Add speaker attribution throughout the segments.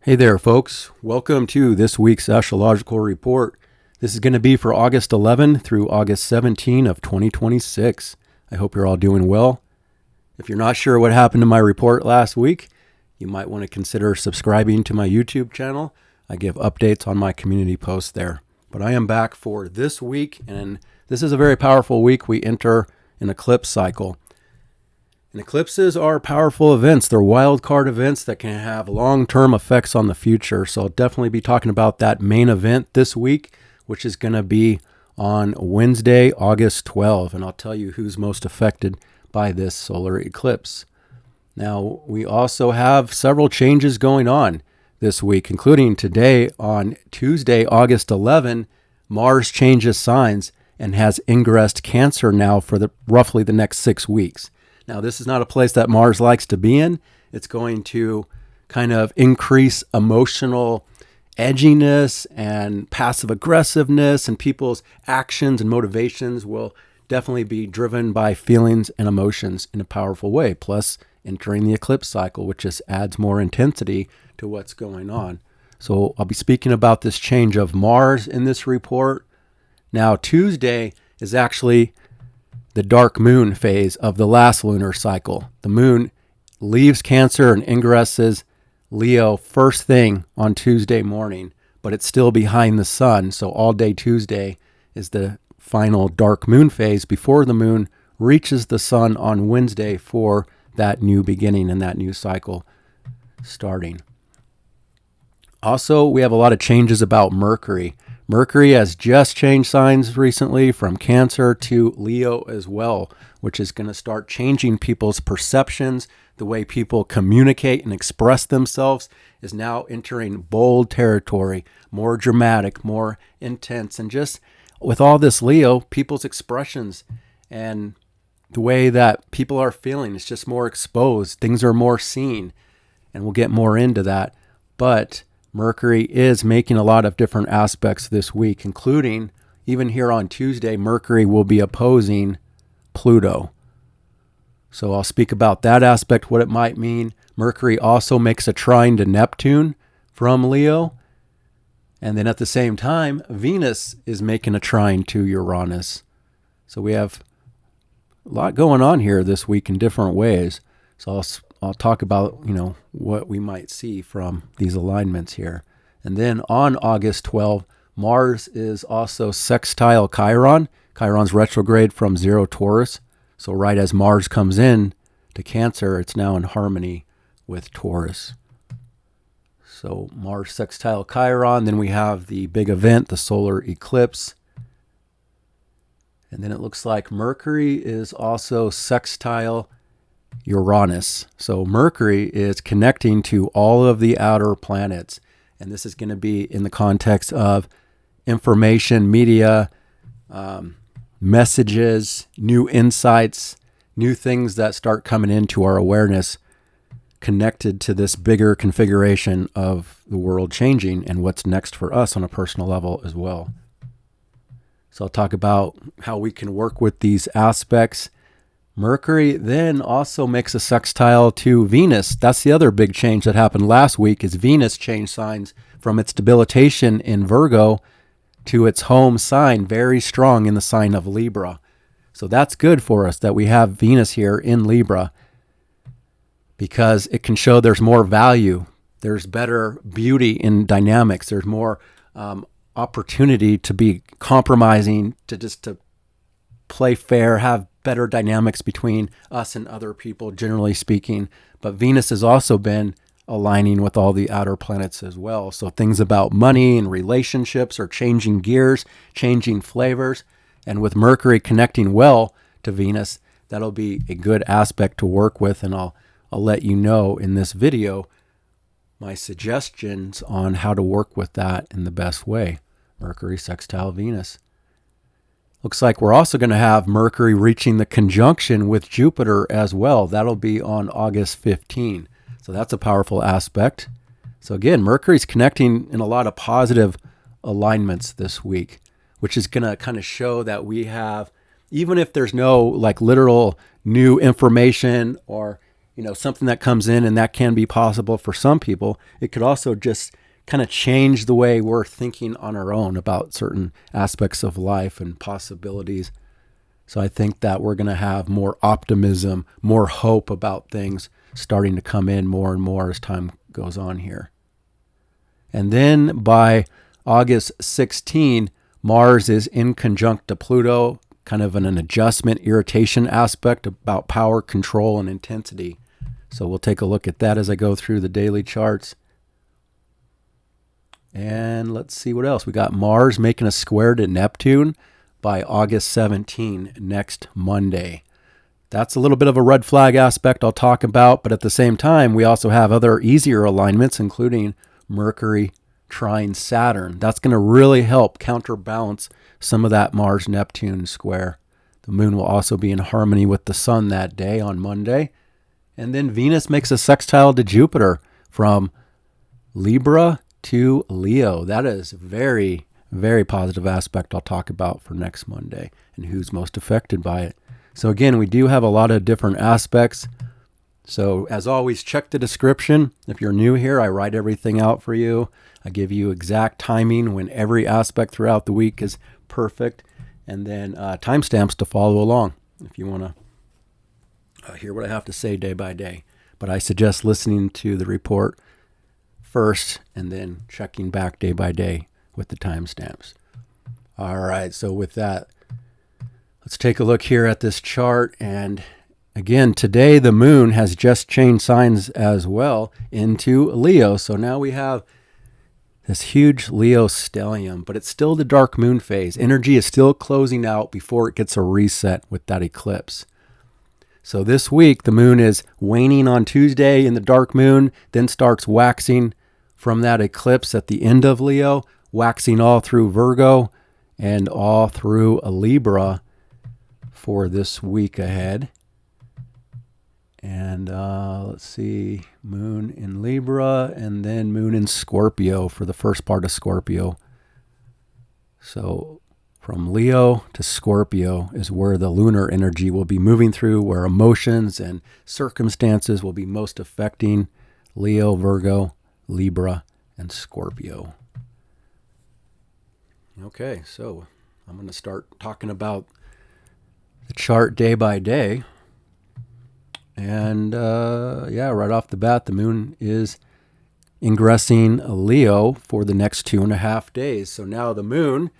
Speaker 1: Hey there, folks. Welcome to this week's astrological report. This is going to be for August 11 through August 17 of 2026. I hope you're all doing well. If you're not sure what happened to my report last week, you might want to consider subscribing to my YouTube channel. I give updates on my community posts there. But I am back for this week, and this is a very powerful week. We enter an eclipse cycle. And eclipses are powerful events. They're wild card events that can have long-term effects on the future. So I'll definitely be talking about that main event this week, which is going to be on Wednesday, August 12. And I'll tell you who's most affected by this solar eclipse. Now, we also have several changes going on this week, including today on Tuesday, August 11, Mars changes signs and has ingressed Cancer now for roughly the next 6 weeks. Now, this is not a place that Mars likes to be in. It's going to kind of increase emotional edginess and passive aggressiveness, and people's actions and motivations will definitely be driven by feelings and emotions in a powerful way. Plus, entering the eclipse cycle, which just adds more intensity to what's going on. So I'll be speaking about this change of Mars in this report. Now, Tuesday is actually the dark moon phase of the last lunar cycle. The moon leaves Cancer and ingresses Leo first thing on Tuesday morning, but it's still behind the sun. So all day Tuesday is the final dark moon phase before the moon reaches the sun on Wednesday for that new beginning and that new cycle starting. Also, we have a lot of changes about Mercury. Mercury has just changed signs recently from Cancer to Leo as well, which is going to start changing people's perceptions. The way people communicate and express themselves is now entering bold territory, more dramatic, more intense. And just with all this Leo, people's expressions and the way that people are feeling is just more exposed. Things are more seen, and we'll get more into that. But Mercury is making a lot of different aspects this week, including even here on Tuesday, Mercury will be opposing Pluto. So I'll speak about that aspect, what it might mean. Mercury also makes a trine to Neptune from Leo. And then at the same time, Venus is making a trine to Uranus. So we have a lot going on here this week in different ways. So I'll talk about, what we might see from these alignments here. And then on August 12, Mars is also sextile Chiron. Chiron's retrograde from 0 Taurus. So right as Mars comes in to Cancer, it's now in harmony with Taurus. So Mars sextile Chiron. Then we have the big event, the solar eclipse. And then it looks like Mercury is also sextile Uranus. So Mercury is connecting to all of the outer planets. And this is going to be in the context of information, media, messages, new insights, new things that start coming into our awareness connected to this bigger configuration of the world changing and what's next for us on a personal level as well. So I'll talk about how we can work with these aspects. Mercury then also makes a sextile to Venus. That's the other big change that happened last week, is Venus changed signs from its debilitation in Virgo to its home sign, very strong in the sign of Libra. So that's good for us that we have Venus here in Libra, because it can show there's more value, there's better beauty in dynamics, there's more opportunity to be compromising, to play fair, have better dynamics between us and other people, generally speaking. But Venus has also been aligning with all the outer planets as well. So things about money and relationships are changing gears, changing flavors. And with Mercury connecting well to Venus, that'll be a good aspect to work with. And I'll let you know in this video my suggestions on how to work with that in the best way. Mercury sextile Venus. Looks like we're also going to have Mercury reaching the conjunction with Jupiter as well. That'll be on August 15. So that's a powerful aspect. So again, Mercury's connecting in a lot of positive alignments this week, which is going to kind of show that we have, even if there's no like literal new information or something that comes in, and that can be possible for some people. It could also just kind of change the way we're thinking on our own about certain aspects of life and possibilities. So I think that we're going to have more optimism, more hope about things starting to come in more and more as time goes on here. And then by August 16, Mars is in conjunct to Pluto, kind of an adjustment, irritation aspect about power, control, and intensity. So we'll take a look at that as I go through the daily charts. And let's see what else. We got Mars making a square to Neptune by August 17, next Monday. That's a little bit of a red flag aspect I'll talk about, but at the same time, we also have other easier alignments, including Mercury trine Saturn. That's going to really help counterbalance some of that Mars-Neptune square. The moon will also be in harmony with the sun that day on Monday. And then Venus makes a sextile to Jupiter from Libra to Leo. That is very, very positive aspect I'll talk about for next Monday and who's most affected by it. So again, we do have a lot of different aspects. So as always, check the description. If you're new here, I write everything out for you. I give you exact timing when every aspect throughout the week is perfect, and then timestamps to follow along if you want to hear what I have to say day by day. But I suggest listening to the report first and then checking back day by day with the timestamps. All right, so with that, let's take a look here at this chart. And again, today the moon has just changed signs as well into Leo. So now we have this huge Leo stellium, but it's still the dark moon phase. Energy is still closing out before it gets a reset with that eclipse. So this week, the moon is waning on Tuesday in the dark moon, then starts waxing from that eclipse at the end of Leo, waxing all through Virgo and all through a Libra for this week ahead. And let's see, moon in Libra and then moon in Scorpio for the first part of Scorpio. So from Leo to Scorpio is where the lunar energy will be moving through, where emotions and circumstances will be most affecting Leo, Virgo, Libra, and Scorpio. Okay, so I'm going to start talking about the chart day by day. And right off the bat, the moon is ingressing Leo for the next 2.5 days. So now the moon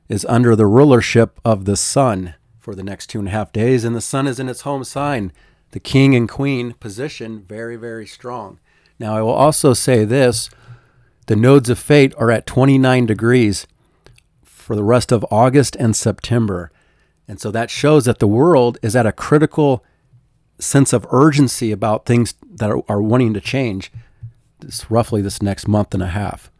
Speaker 1: is under the rulership of the sun for the next 2.5 days, and the sun is in its home sign, the king and queen position, very, very strong. Now, I will also say this, the nodes of fate are at 29 degrees for the rest of August and September. And so that shows that the world is at a critical sense of urgency about things that are wanting to change roughly this next month and a half.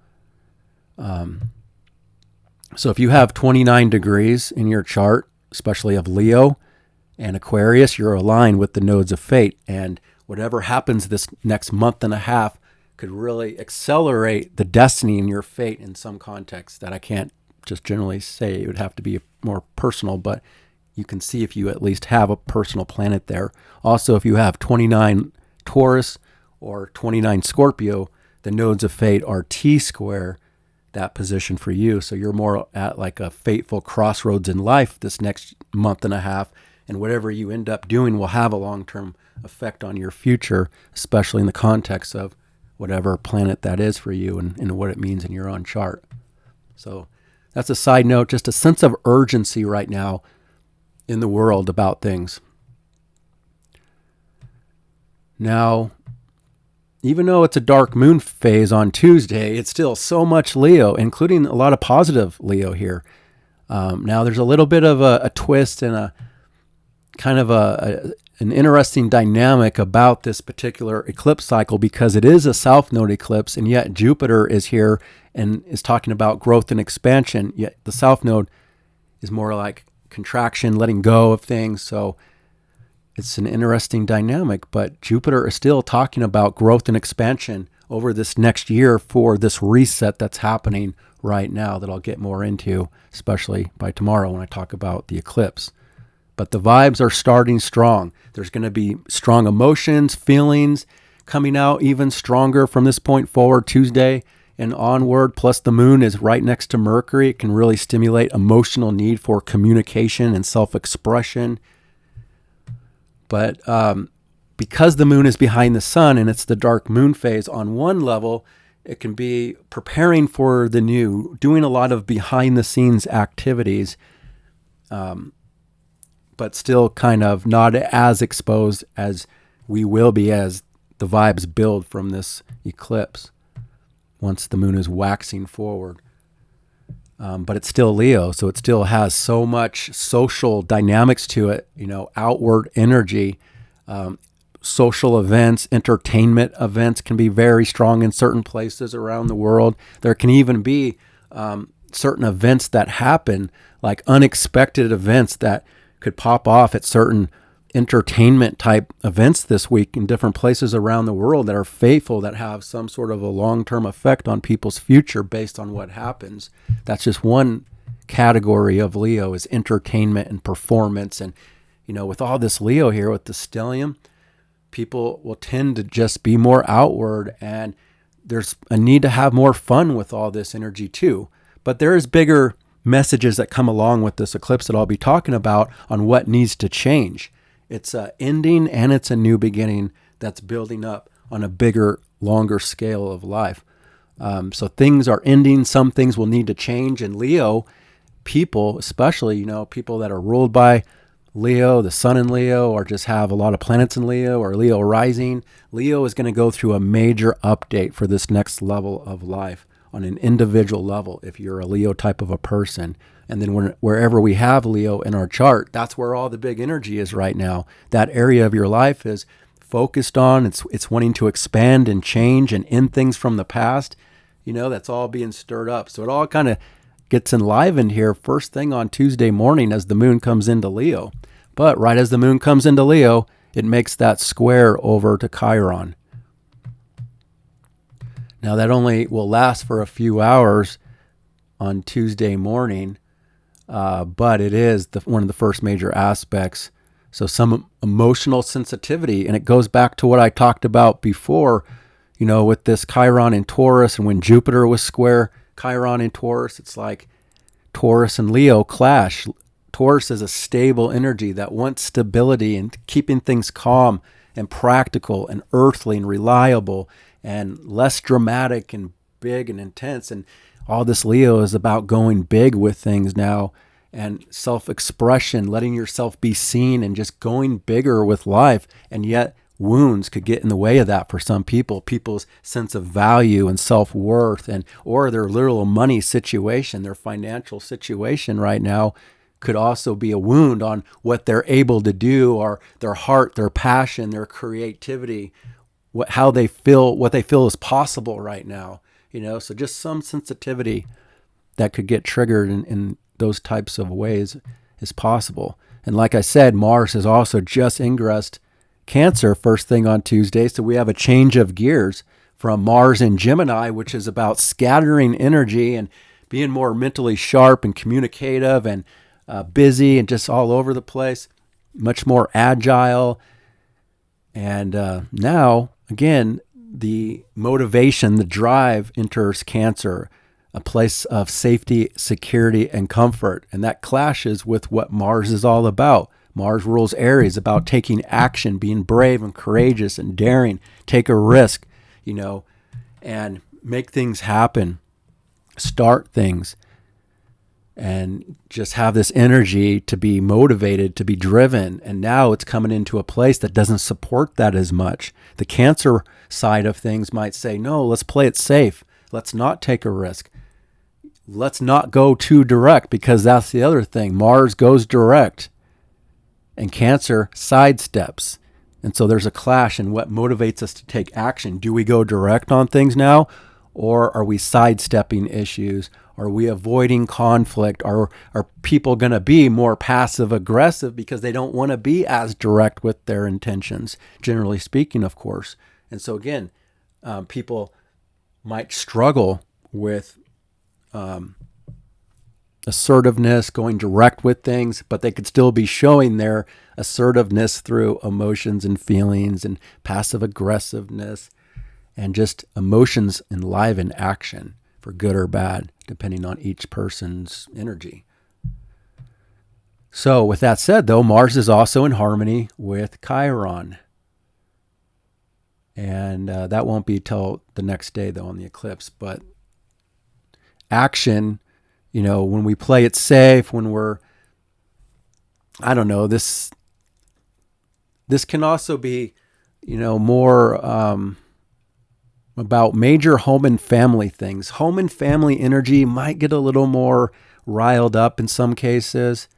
Speaker 1: So if you have 29 degrees in your chart, especially of Leo and Aquarius, you're aligned with the nodes of fate. And whatever happens this next month and a half could really accelerate the destiny in your fate in some context that I can't just generally say. It would have to be more personal, but you can see if you at least have a personal planet there. Also, if you have 29 Taurus or 29 Scorpio, the nodes of fate are T-square that position for you. So you're more at like a fateful crossroads in life this next month and a half, and whatever you end up doing will have a long-term effect on your future, especially in the context of whatever planet that is for you and what it means in your own chart. So that's a side note, just a sense of urgency right now in the world about things. Now, even though it's a dark moon phase on Tuesday, it's still so much Leo, including a lot of positive Leo here. Now, there's a little bit of a twist and a kind of an interesting dynamic about this particular eclipse cycle, because it is a south node eclipse, and yet Jupiter is here and is talking about growth and expansion, yet the south node is more like contraction, letting go of things. So it's an interesting dynamic, but Jupiter is still talking about growth and expansion over this next year for this reset that's happening right now that I'll get more into, especially by tomorrow when I talk about the eclipse. but the vibes are starting strong. There's going to be strong emotions, feelings coming out even stronger from this point forward, Tuesday and onward. Plus the moon is right next to Mercury. It can really stimulate emotional need for communication and self-expression. But because the moon is behind the sun and it's the dark moon phase, on one level, it can be preparing for the new, doing a lot of behind the scenes activities, but still kind of not as exposed as we will be as the vibes build from this eclipse once the moon is waxing forward. But it's still Leo, so it still has so much social dynamics to it, outward energy. Social events, entertainment events can be very strong in certain places around the world. There can even be certain events that happen, like unexpected events that could pop off at certain entertainment type events this week in different places around the world that are fateful, that have some sort of a long-term effect on people's future based on what happens. That's just one category of Leo, is entertainment and performance. And, with all this Leo here with the stellium, people will tend to just be more outward, and there's a need to have more fun with all this energy too. But there is bigger messages that come along with this eclipse that I'll be talking about on what needs to change. It's an ending and it's a new beginning that's building up on a bigger, longer scale of life. So things are ending. Some things will need to change. And Leo people, especially, people that are ruled by Leo, the sun in Leo, or just have a lot of planets in Leo or Leo rising, Leo is going to go through a major update for this next level of life on an individual level if you're a Leo type of a person. And then wherever we have Leo in our chart, that's where all the big energy is right now. That area of your life is focused on, it's wanting to expand and change and end things from the past. That's all being stirred up. So it all kind of gets enlivened here first thing on Tuesday morning as the moon comes into Leo. But right as the moon comes into Leo, it makes that square over to Chiron. Now that only will last for a few hours on Tuesday morning, but it is one of the first major aspects. So some emotional sensitivity, and it goes back to what I talked about before, with this Chiron in Taurus, and when Jupiter was square Chiron in Taurus, it's like Taurus and Leo clash. Taurus is a stable energy that wants stability and keeping things calm and practical and earthly and reliable and less dramatic and big and intense. And all this Leo is about going big with things now and self-expression, letting yourself be seen and just going bigger with life. And yet wounds could get in the way of that for some people. People's sense of value and self-worth or their literal money situation, their financial situation right now could also be a wound on what they're able to do, or their heart, their passion, their creativity, what they feel is possible right now. So just some sensitivity that could get triggered in those types of ways is possible. And like I said, Mars has also just ingressed Cancer first thing on Tuesday. So we have a change of gears from Mars in Gemini, which is about scattering energy and being more mentally sharp and communicative and busy and just all over the place, much more agile. And now, again, the motivation, the drive enters Cancer, a place of safety, security, and comfort. And that clashes with what Mars is all about. Mars rules Aries, about taking action, being brave and courageous and daring, take a risk, and make things happen, start things, and just have this energy to be motivated, to be driven. And now it's coming into a place that doesn't support that as much. The Cancer side of things might say, no, let's play it safe. Let's not take a risk. Let's not go too direct, because that's the other thing. Mars goes direct and Cancer sidesteps. And so there's a clash in what motivates us to take action. Do we go direct on things now, or are we sidestepping issues? Are we avoiding conflict? Are people going to be more passive aggressive because they don't want to be as direct with their intentions, generally speaking, of course. And so again, people might struggle with assertiveness, going direct with things, but they could still be showing their assertiveness through emotions and feelings and passive aggressiveness and just emotions in live in action for good or bad, depending on each person's energy. So with that said, though, Mars is also in harmony with Chiron. And that won't be till the next day, though, on the eclipse. But action, when we play it safe, when we're, I don't know, this can also be, more about major home and family things. Home and family energy might get a little more riled up in some cases.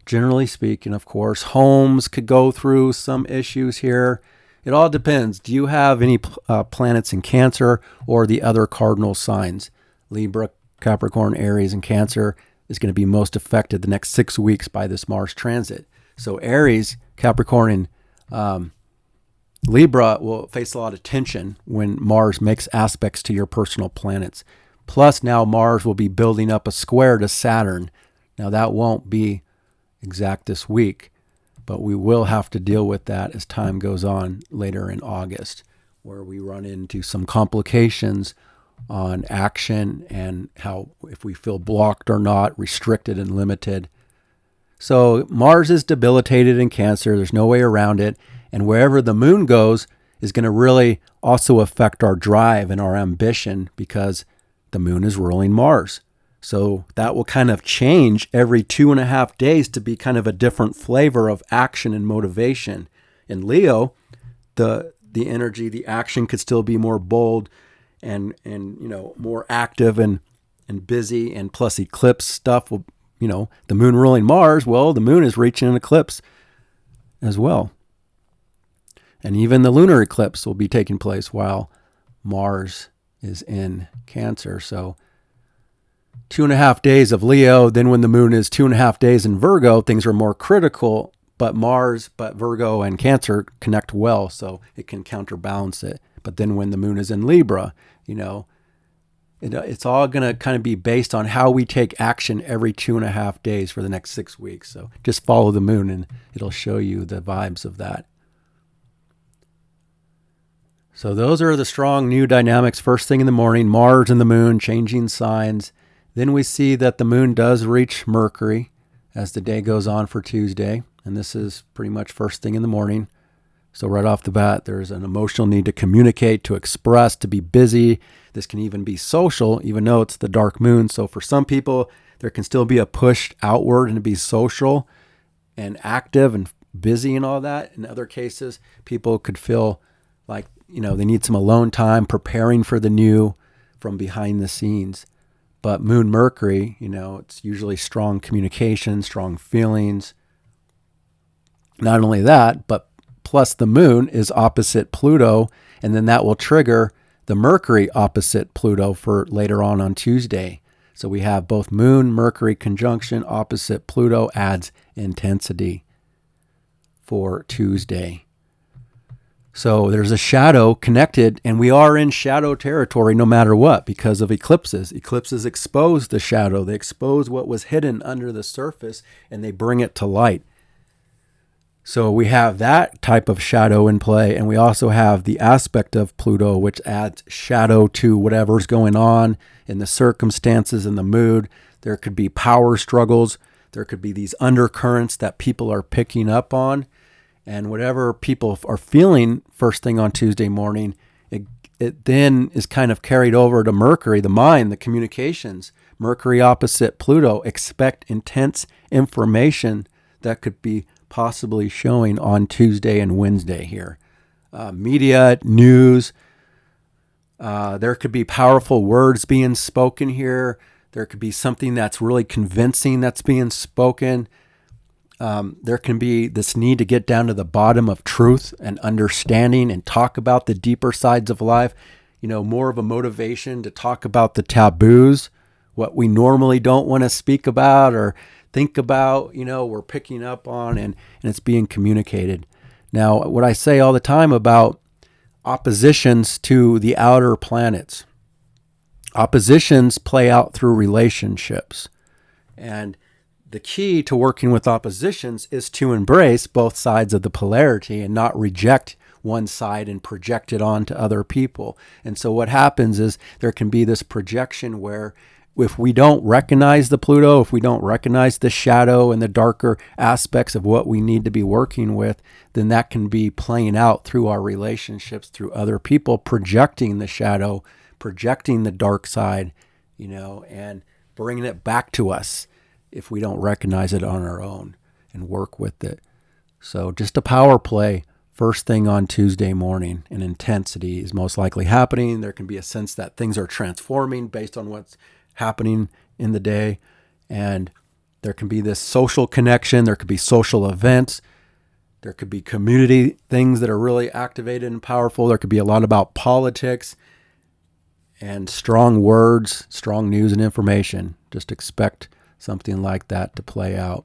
Speaker 1: Generally speaking, of course, homes could go through some issues here. It all depends. Do you have any planets in Cancer or the other cardinal signs? Libra, Capricorn, Aries, and Cancer is going to be most affected the next 6 weeks by this Mars transit. So Aries, Capricorn, and Libra will face a lot of tension when Mars makes aspects to your personal planets. Plus, now Mars will be building up a square to Saturn. Now, that won't be exact this week, but we will have to deal with that as time goes on later in August, where we run into some complications on action and how, if we feel blocked or not, restricted and limited. So Mars is debilitated in Cancer. There's no way around it. And wherever the moon goes is going to really also affect our drive and our ambition, because the moon is ruling Mars. So that will kind of change every 2.5 days to be kind of a different flavor of action and motivation. In Leo, the energy, the action could still be more bold and more active and busy, and plus eclipse stuff will, the moon ruling Mars, well, the moon is reaching an eclipse as well. And even the lunar eclipse will be taking place while Mars is in Cancer. So 2.5 days of Leo. Then when the moon is 2.5 days in Virgo, things are more critical, but Virgo and Cancer connect well, so it can counterbalance it. But then when the moon is in Libra, it's all going to kind of be based on how we take action every 2.5 days for the next 6 weeks. So just follow the moon and it'll show you the vibes of that. So those are the strong new dynamics. First thing in the morning, Mars and the moon changing signs. Then we see that the moon does reach Mercury as the day goes on for Tuesday. And this is pretty much first thing in the morning. So right off the bat, there's an emotional need to communicate, to express, to be busy. This can even be social, even though it's the dark moon. So for some people, there can still be a push outward and to be social and active and busy and all that. In other cases, people could feel like, they need some alone time, preparing for the new from behind the scenes. But Moon Mercury, it's usually strong communication, strong feelings. Not only that, but plus the moon is opposite Pluto, and then that will trigger the Mercury opposite Pluto for later on Tuesday. So we have both Moon, Mercury conjunction opposite Pluto adds intensity for Tuesday. So there's a shadow connected, and we are in shadow territory no matter what because of eclipses. Eclipses expose the shadow. They expose what was hidden under the surface, and they bring it to light. So we have that type of shadow in play, and we also have the aspect of Pluto, which adds shadow to whatever's going on in the circumstances and the mood. There could be power struggles. There could be these undercurrents that people are picking up on. And whatever people are feeling first thing on Tuesday morning, it then is kind of carried over to Mercury, the mind, the communications. Mercury opposite Pluto. Expect intense information that could be possibly showing on Tuesday and Wednesday here. Media, news. There could be powerful words being spoken here. There could be something that's really convincing that's being spoken. There can be this need to get down to the bottom of truth and understanding and talk about the deeper sides of life, more of a motivation to talk about the taboos, what we normally don't want to speak about or think about, we're picking up on and it's being communicated. Now, what I say all the time about oppositions to the outer planets, oppositions play out through relationships. And the key to working with oppositions is to embrace both sides of the polarity and not reject one side and project it onto other people. And so what happens is there can be this projection where if we don't recognize the Pluto, if we don't recognize the shadow and the darker aspects of what we need to be working with, then that can be playing out through our relationships, through other people, projecting the shadow, projecting the dark side, and bringing it back to us if we don't recognize it on our own and work with it. So just a power play first thing on Tuesday morning, and intensity is most likely happening. There can be a sense that things are transforming based on what's happening in the day. And there can be this social connection. There could be social events. There could be community things that are really activated and powerful. There could be a lot about politics and strong words, strong news and information. Just expect something like that to play out.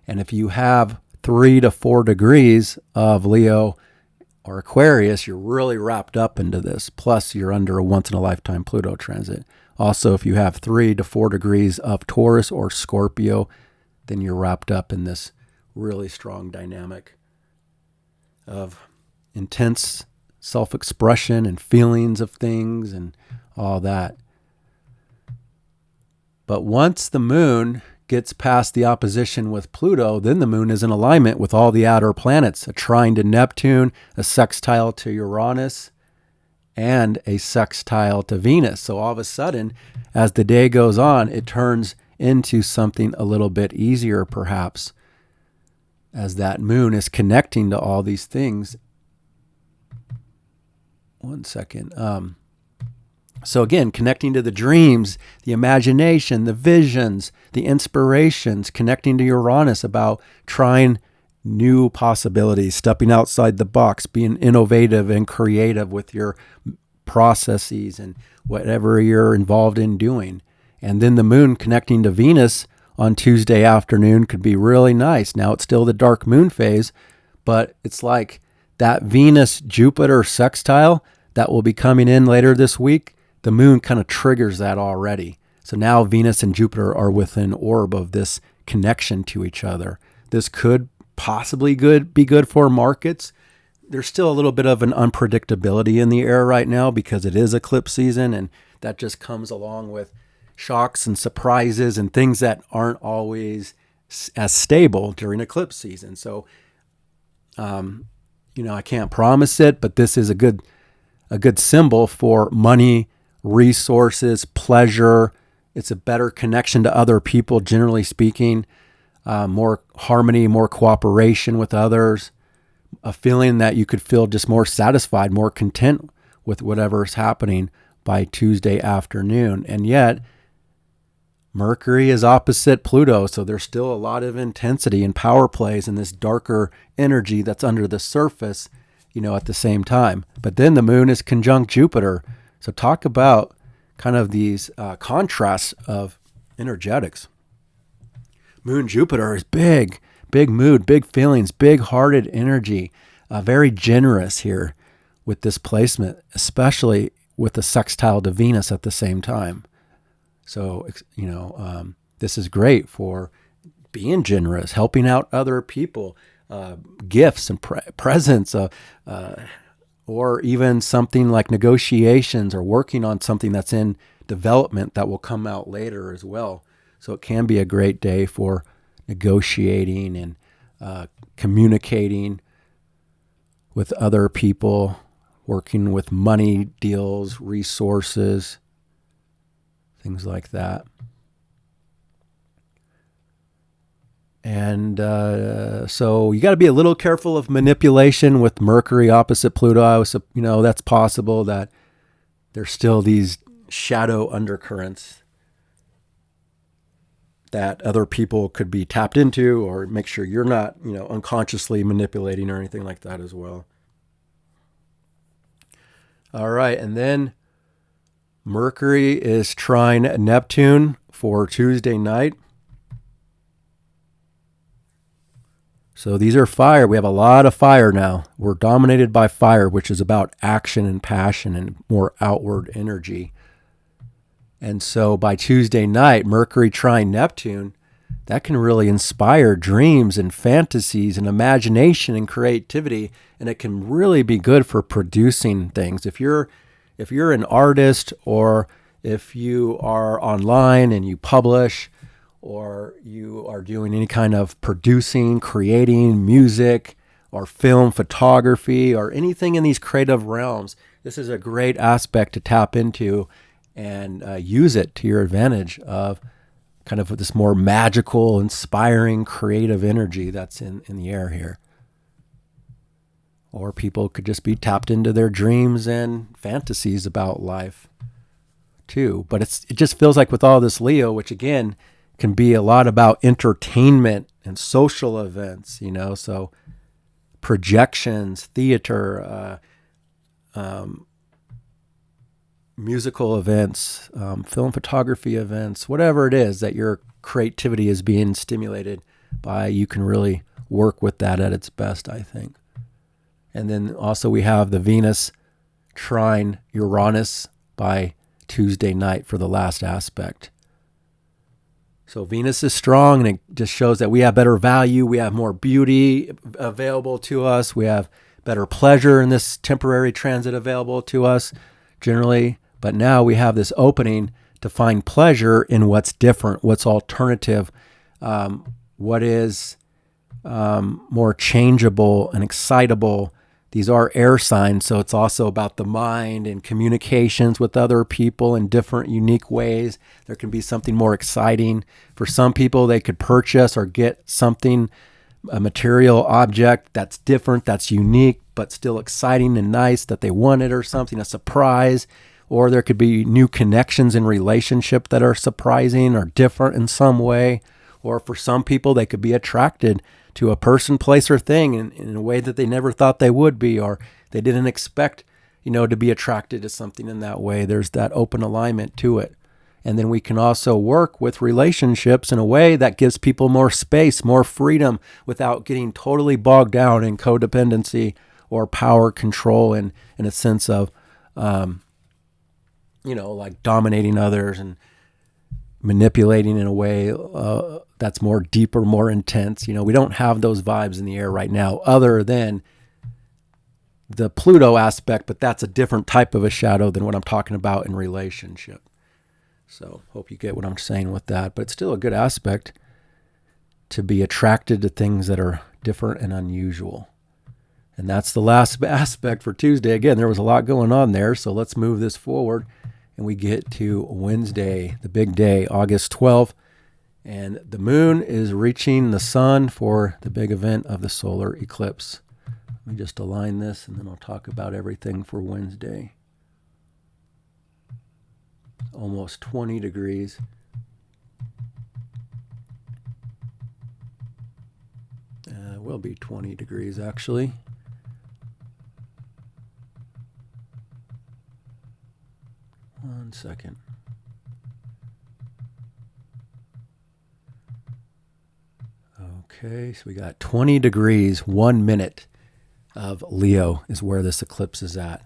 Speaker 1: And if you have 3 to 4 degrees of Leo or Aquarius, you're really wrapped up into this. Plus, you're under a once-in-a-lifetime Pluto transit. Also, if you have 3 to 4 degrees of Taurus or Scorpio, then you're wrapped up in this really strong dynamic of intense self-expression and feelings of things and all that. But once the moon gets past the opposition with Pluto, then the moon is in alignment with all the outer planets, a trine to Neptune, a sextile to Uranus, and a sextile to Venus. So all of a sudden, as the day goes on, it turns into something a little bit easier, perhaps, as that moon is connecting to all these things. One second. So again, connecting to the dreams, the imagination, the visions, the inspirations, connecting to Uranus about trying new possibilities, stepping outside the box, being innovative and creative with your processes and whatever you're involved in doing. And then the moon connecting to Venus on Tuesday afternoon could be really nice. Now it's still the dark moon phase, but it's like that Venus-Jupiter sextile that will be coming in later this week. The moon kind of triggers that already. So now Venus and Jupiter are within orb of this connection to each other. This could possibly be good for markets. There's still a little bit of an unpredictability in the air right now because it is eclipse season, and that just comes along with shocks and surprises and things that aren't always as stable during eclipse season. So, I can't promise it, but this is a good symbol for money, resources, pleasure. It's a better connection to other people, generally speaking, more harmony, more cooperation with others, a feeling that you could feel just more satisfied, more content with whatever is happening by Tuesday afternoon. And yet, Mercury is opposite Pluto, so there's still a lot of intensity and power plays and this darker energy that's under the surface, at the same time. But then the moon is conjunct Jupiter. So talk about kind of these contrasts of energetics. Moon Jupiter is big mood, big feelings, big-hearted energy, very generous here with this placement, especially with the sextile to Venus at the same time. So, this is great for being generous, helping out other people, gifts and presents, or even something like negotiations or working on something that's in development that will come out later as well. So it can be a great day for negotiating and communicating with other people, working with money deals, resources, things like that. And so you got to be a little careful of manipulation with Mercury opposite Pluto. That's possible that there's still these shadow undercurrents that other people could be tapped into, or make sure you're not, unconsciously manipulating or anything like that as well. All right. And then Mercury is trine Neptune for Tuesday night. So these are fire. We have a lot of fire now. We're dominated by fire, which is about action and passion and more outward energy. And so by Tuesday night, Mercury trine Neptune that can really inspire dreams and fantasies and imagination and creativity, and it can really be good for producing things. If you're an artist, or if you are online and you publish, or you are doing any kind of producing, creating music or film photography or anything in these creative realms, this is a great aspect to tap into and use it to your advantage of kind of this more magical, inspiring, creative energy that's in the air here. Or people could just be tapped into their dreams and fantasies about life too. But it just feels like with all this Leo, which again can be a lot about entertainment and social events, so projections, theater, musical events, film photography events, whatever it is that your creativity is being stimulated by, you can really work with that at its best, I think. And then also we have the Venus trine Uranus by Tuesday night for the last aspect. So Venus is strong, and it just shows that we have better value, we have more beauty available to us, we have better pleasure in this temporary transit available to us generally. But now we have this opening to find pleasure in what's different, what's alternative, what is more changeable and excitable. These are air signs, so it's also about the mind and communications with other people in different, unique ways. There can be something more exciting. For some people, they could purchase or get something, a material object that's different, that's unique, but still exciting and nice, that they wanted or something, a surprise. Or there could be new connections in relationship that are surprising or different in some way. Or for some people, they could be attracted to a person, place, or thing in a way that they never thought they would be, or they didn't expect, to be attracted to something in that way. There's that open alignment to it. And then we can also work with relationships in a way that gives people more space, more freedom, without getting totally bogged down in codependency or power control, and in a sense of, like dominating others and manipulating in a way that's more deeper, more intense. We don't have those vibes in the air right now, other than the Pluto aspect, but that's a different type of a shadow than what I'm talking about in relationship. So hope you get what I'm saying with that. But it's still a good aspect to be attracted to things that are different and unusual. And that's the last aspect for Tuesday. Again, there was a lot going on there, so let's move this forward. And we get to Wednesday, the big day, August 12th. And the moon is reaching the sun for the big event of the solar eclipse. Let me just align this, and then I'll talk about everything for Wednesday. Almost 20 degrees. It will be 20 degrees, actually. One second. Okay, so we got 20 degrees, 1 minute of Leo is where this eclipse is at.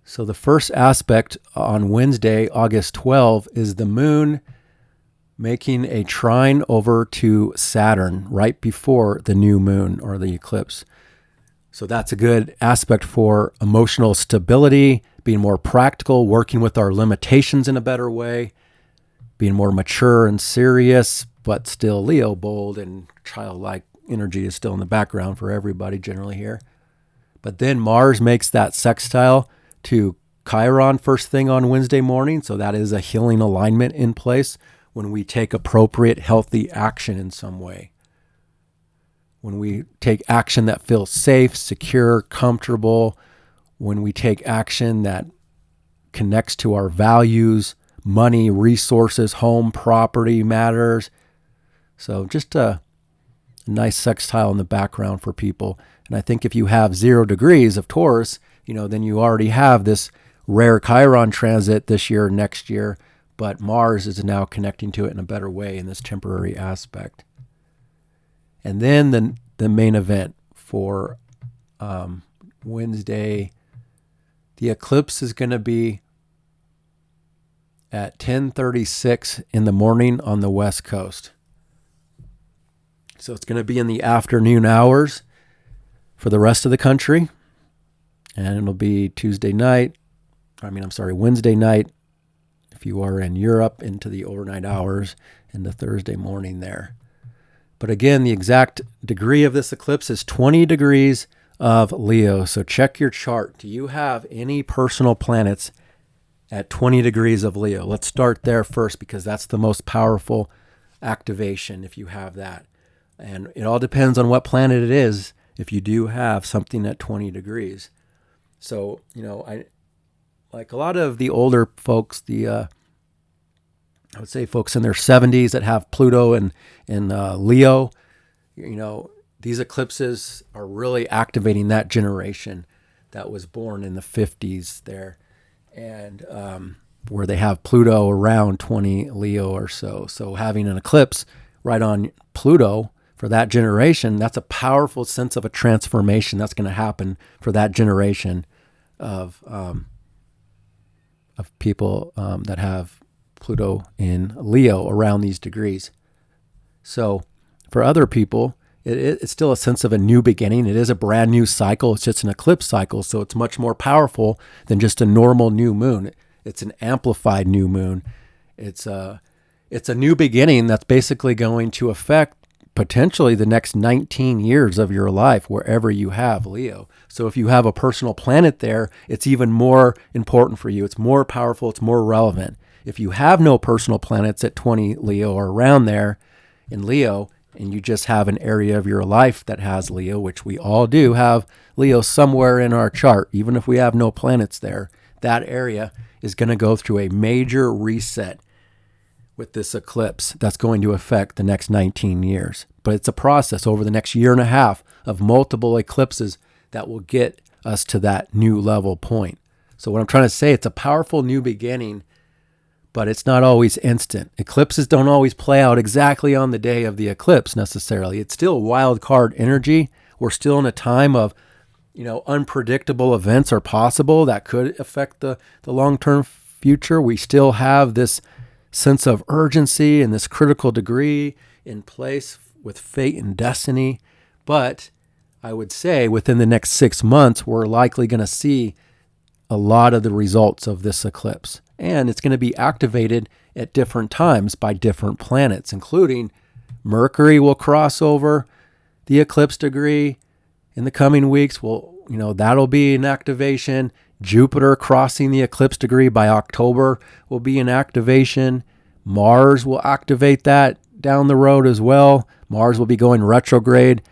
Speaker 1: So the first aspect on Wednesday, August 12th, is the moon making a trine over to Saturn right before the new moon or the eclipse. So that's a good aspect for emotional stability, being more practical, working with our limitations in a better way, being more mature and serious, but still Leo, bold and childlike energy is still in the background for everybody generally here. But then Mars makes that sextile to Chiron first thing on Wednesday morning. So that is a healing alignment in place when we take appropriate, healthy action in some way. When we take action that feels safe, secure, comfortable, when we take action that connects to our values, money, resources, home, property matters. So just a nice sextile in the background for people. And I think if you have 0 degrees of Taurus, then you already have this rare Chiron transit this year, next year, but Mars is now connecting to it in a better way in this temporary aspect. And then the main event for Wednesday, the eclipse is going to be at 10:36 in the morning on the West Coast. So it's going to be in the afternoon hours for the rest of the country. And it'll be Wednesday night if you are in Europe into the overnight hours into Thursday morning there. But again, the exact degree of this eclipse is 20 degrees of Leo. So check your chart. Do you have any personal planets at 20 degrees of Leo? Let's start there first because that's the most powerful activation if you have that. And it all depends on what planet it is if you do have something at 20 degrees. So, I like a lot of the older folks, I would say folks in their 70s that have Pluto and Leo, these eclipses are really activating that generation that was born in the 50s there, and where they have Pluto around 20 Leo or so. So having an eclipse right on Pluto for that generation, that's a powerful sense of a transformation that's going to happen for that generation of people that have Pluto in Leo around these degrees. So for other people, it's still a sense of a new beginning. It is a brand new cycle. It's just an eclipse cycle, so it's much more powerful than just a normal new moon. It's an amplified new moon. It's a new beginning that's basically going to affect potentially the next 19 years of your life wherever you have Leo. So if you have a personal planet there, it's even more important for you. It's more powerful. It's more relevant. If you have no personal planets at 20 Leo or around there in Leo, and you just have an area of your life that has Leo, which we all do have Leo somewhere in our chart, even if we have no planets there, that area is going to go through a major reset with this eclipse that's going to affect the next 19 years. But it's a process over the next year and a half of multiple eclipses that will get us to that new level point. So what I'm trying to say, it's a powerful new beginning, but it's not always instant. Eclipses don't always play out exactly on the day of the eclipse necessarily. It's still wild card energy. We're still in a time of, unpredictable events are possible that could affect the long-term future. We still have this sense of urgency and this critical degree in place with fate and destiny. But I would say within the next 6 months, we're likely going to see a lot of the results of this eclipse. And it's going to be activated at different times by different planets, including Mercury will cross over the eclipse degree in the coming weeks. That'll be an activation. Jupiter crossing the eclipse degree by October will be an activation. Mars will activate that down the road as well. Mars will be going retrograde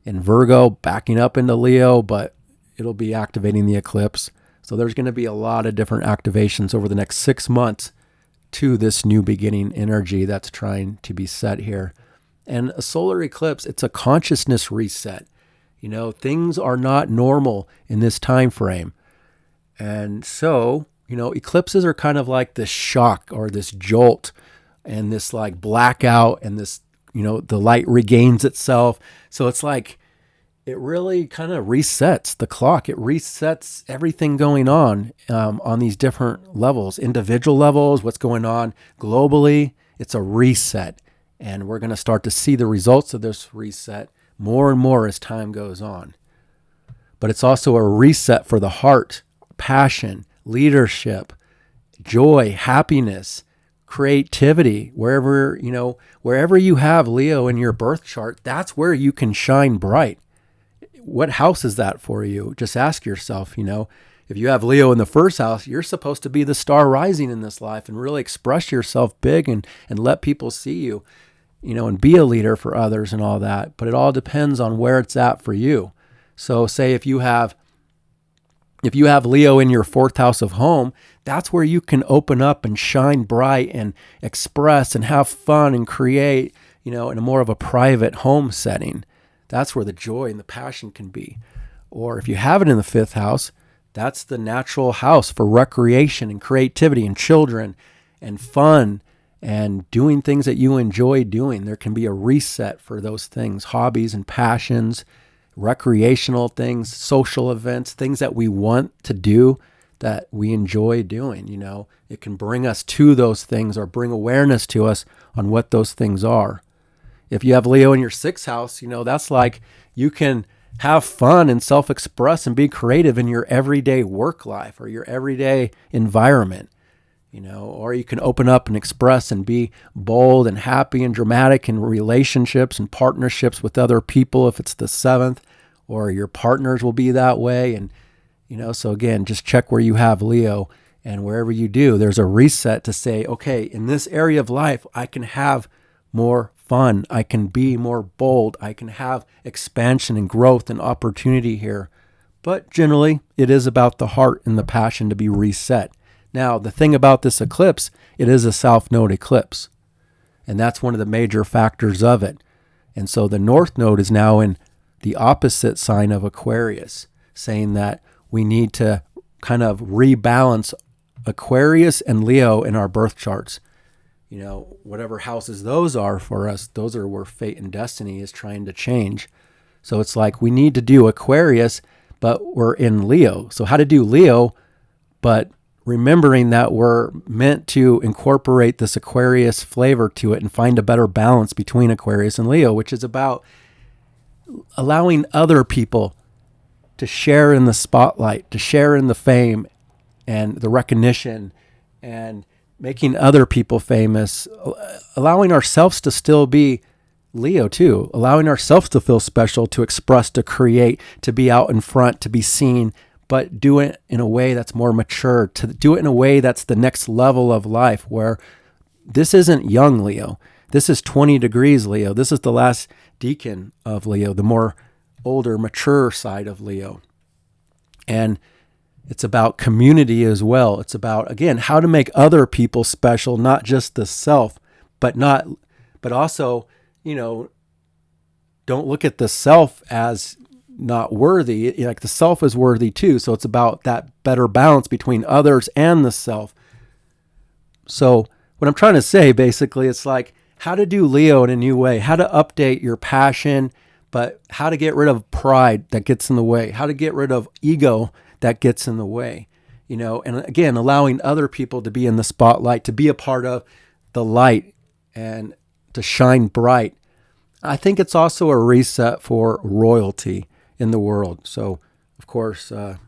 Speaker 1: in Virgo, backing up into Leo, but it'll be activating the eclipse. So there's going to be a lot of different activations over the next 6 months to this new beginning energy that's trying to be set here. And a solar eclipse, it's a consciousness reset. Things are not normal in this time frame. And so, eclipses are kind of like this shock or this jolt and this like blackout and this, the light regains itself. So it's like, it really kind of resets the clock. It resets everything going on these different levels, individual levels, what's going on globally. It's a reset. And we're going to start to see the results of this reset more and more as time goes on. But it's also a reset for the heart, passion, leadership, joy, happiness, creativity. Wherever you have Leo in your birth chart, that's where you can shine bright. What house is that for you? Just ask yourself, if you have Leo in the first house, you're supposed to be the star rising in this life and really express yourself big and let people see you, and be a leader for others and all that. But it all depends on where it's at for you. So say if you have Leo in your fourth house of home, that's where you can open up and shine bright and express and have fun and create, in a more of a private home setting. That's where the joy and the passion can be. Or if you have it in the fifth house, that's the natural house for recreation and creativity and children and fun and doing things that you enjoy doing. There can be a reset for those things, hobbies and passions, recreational things, social events, things that we want to do that we enjoy doing. It can bring us to those things or bring awareness to us on what those things are. If you have Leo in your 6th house, that's like you can have fun and self-express and be creative in your everyday work life or your everyday environment, or you can open up and express and be bold and happy and dramatic in relationships and partnerships with other people if it's the 7th, or your partners will be that way. And, so again, just check where you have Leo, and wherever you do, there's a reset to say, okay, in this area of life, I can have more fun. I can be more bold. I can have expansion and growth and opportunity here. But generally, it is about the heart and the passion to be reset. Now, the thing about this eclipse, it is a South Node eclipse. And that's one of the major factors of it. And so the North Node is now in the opposite sign of Aquarius, saying that we need to kind of rebalance Aquarius and Leo in our birth charts. Whatever houses those are for us, those are where fate and destiny is trying to change. So it's like we need to do Aquarius, but we're in Leo. So how to do Leo, but remembering that we're meant to incorporate this Aquarius flavor to it and find a better balance between Aquarius and Leo, which is about allowing other people to share in the spotlight, to share in the fame and the recognition, and making other people famous, allowing ourselves to still be Leo too, allowing ourselves to feel special, to express, to create, to be out in front, to be seen, but do it in a way that's more mature, to do it in a way that's the next level of life, where this isn't young Leo. This is 20 degrees Leo. This is the last decan of Leo, the more older, mature side of Leo. And it's about community as well. It's about, again, how to make other people special, not just the self, but also, don't look at the self as not worthy. Like the self is worthy too. So it's about that better balance between others and the self. So what I'm trying to say, basically, it's like how to do Leo in a new way, how to update your passion, but how to get rid of pride that gets in the way, how to get rid of ego that gets in the way, and again, allowing other people to be in the spotlight, to be a part of the light and to shine bright. I think it's also a reset for royalty in the world. So, of course, the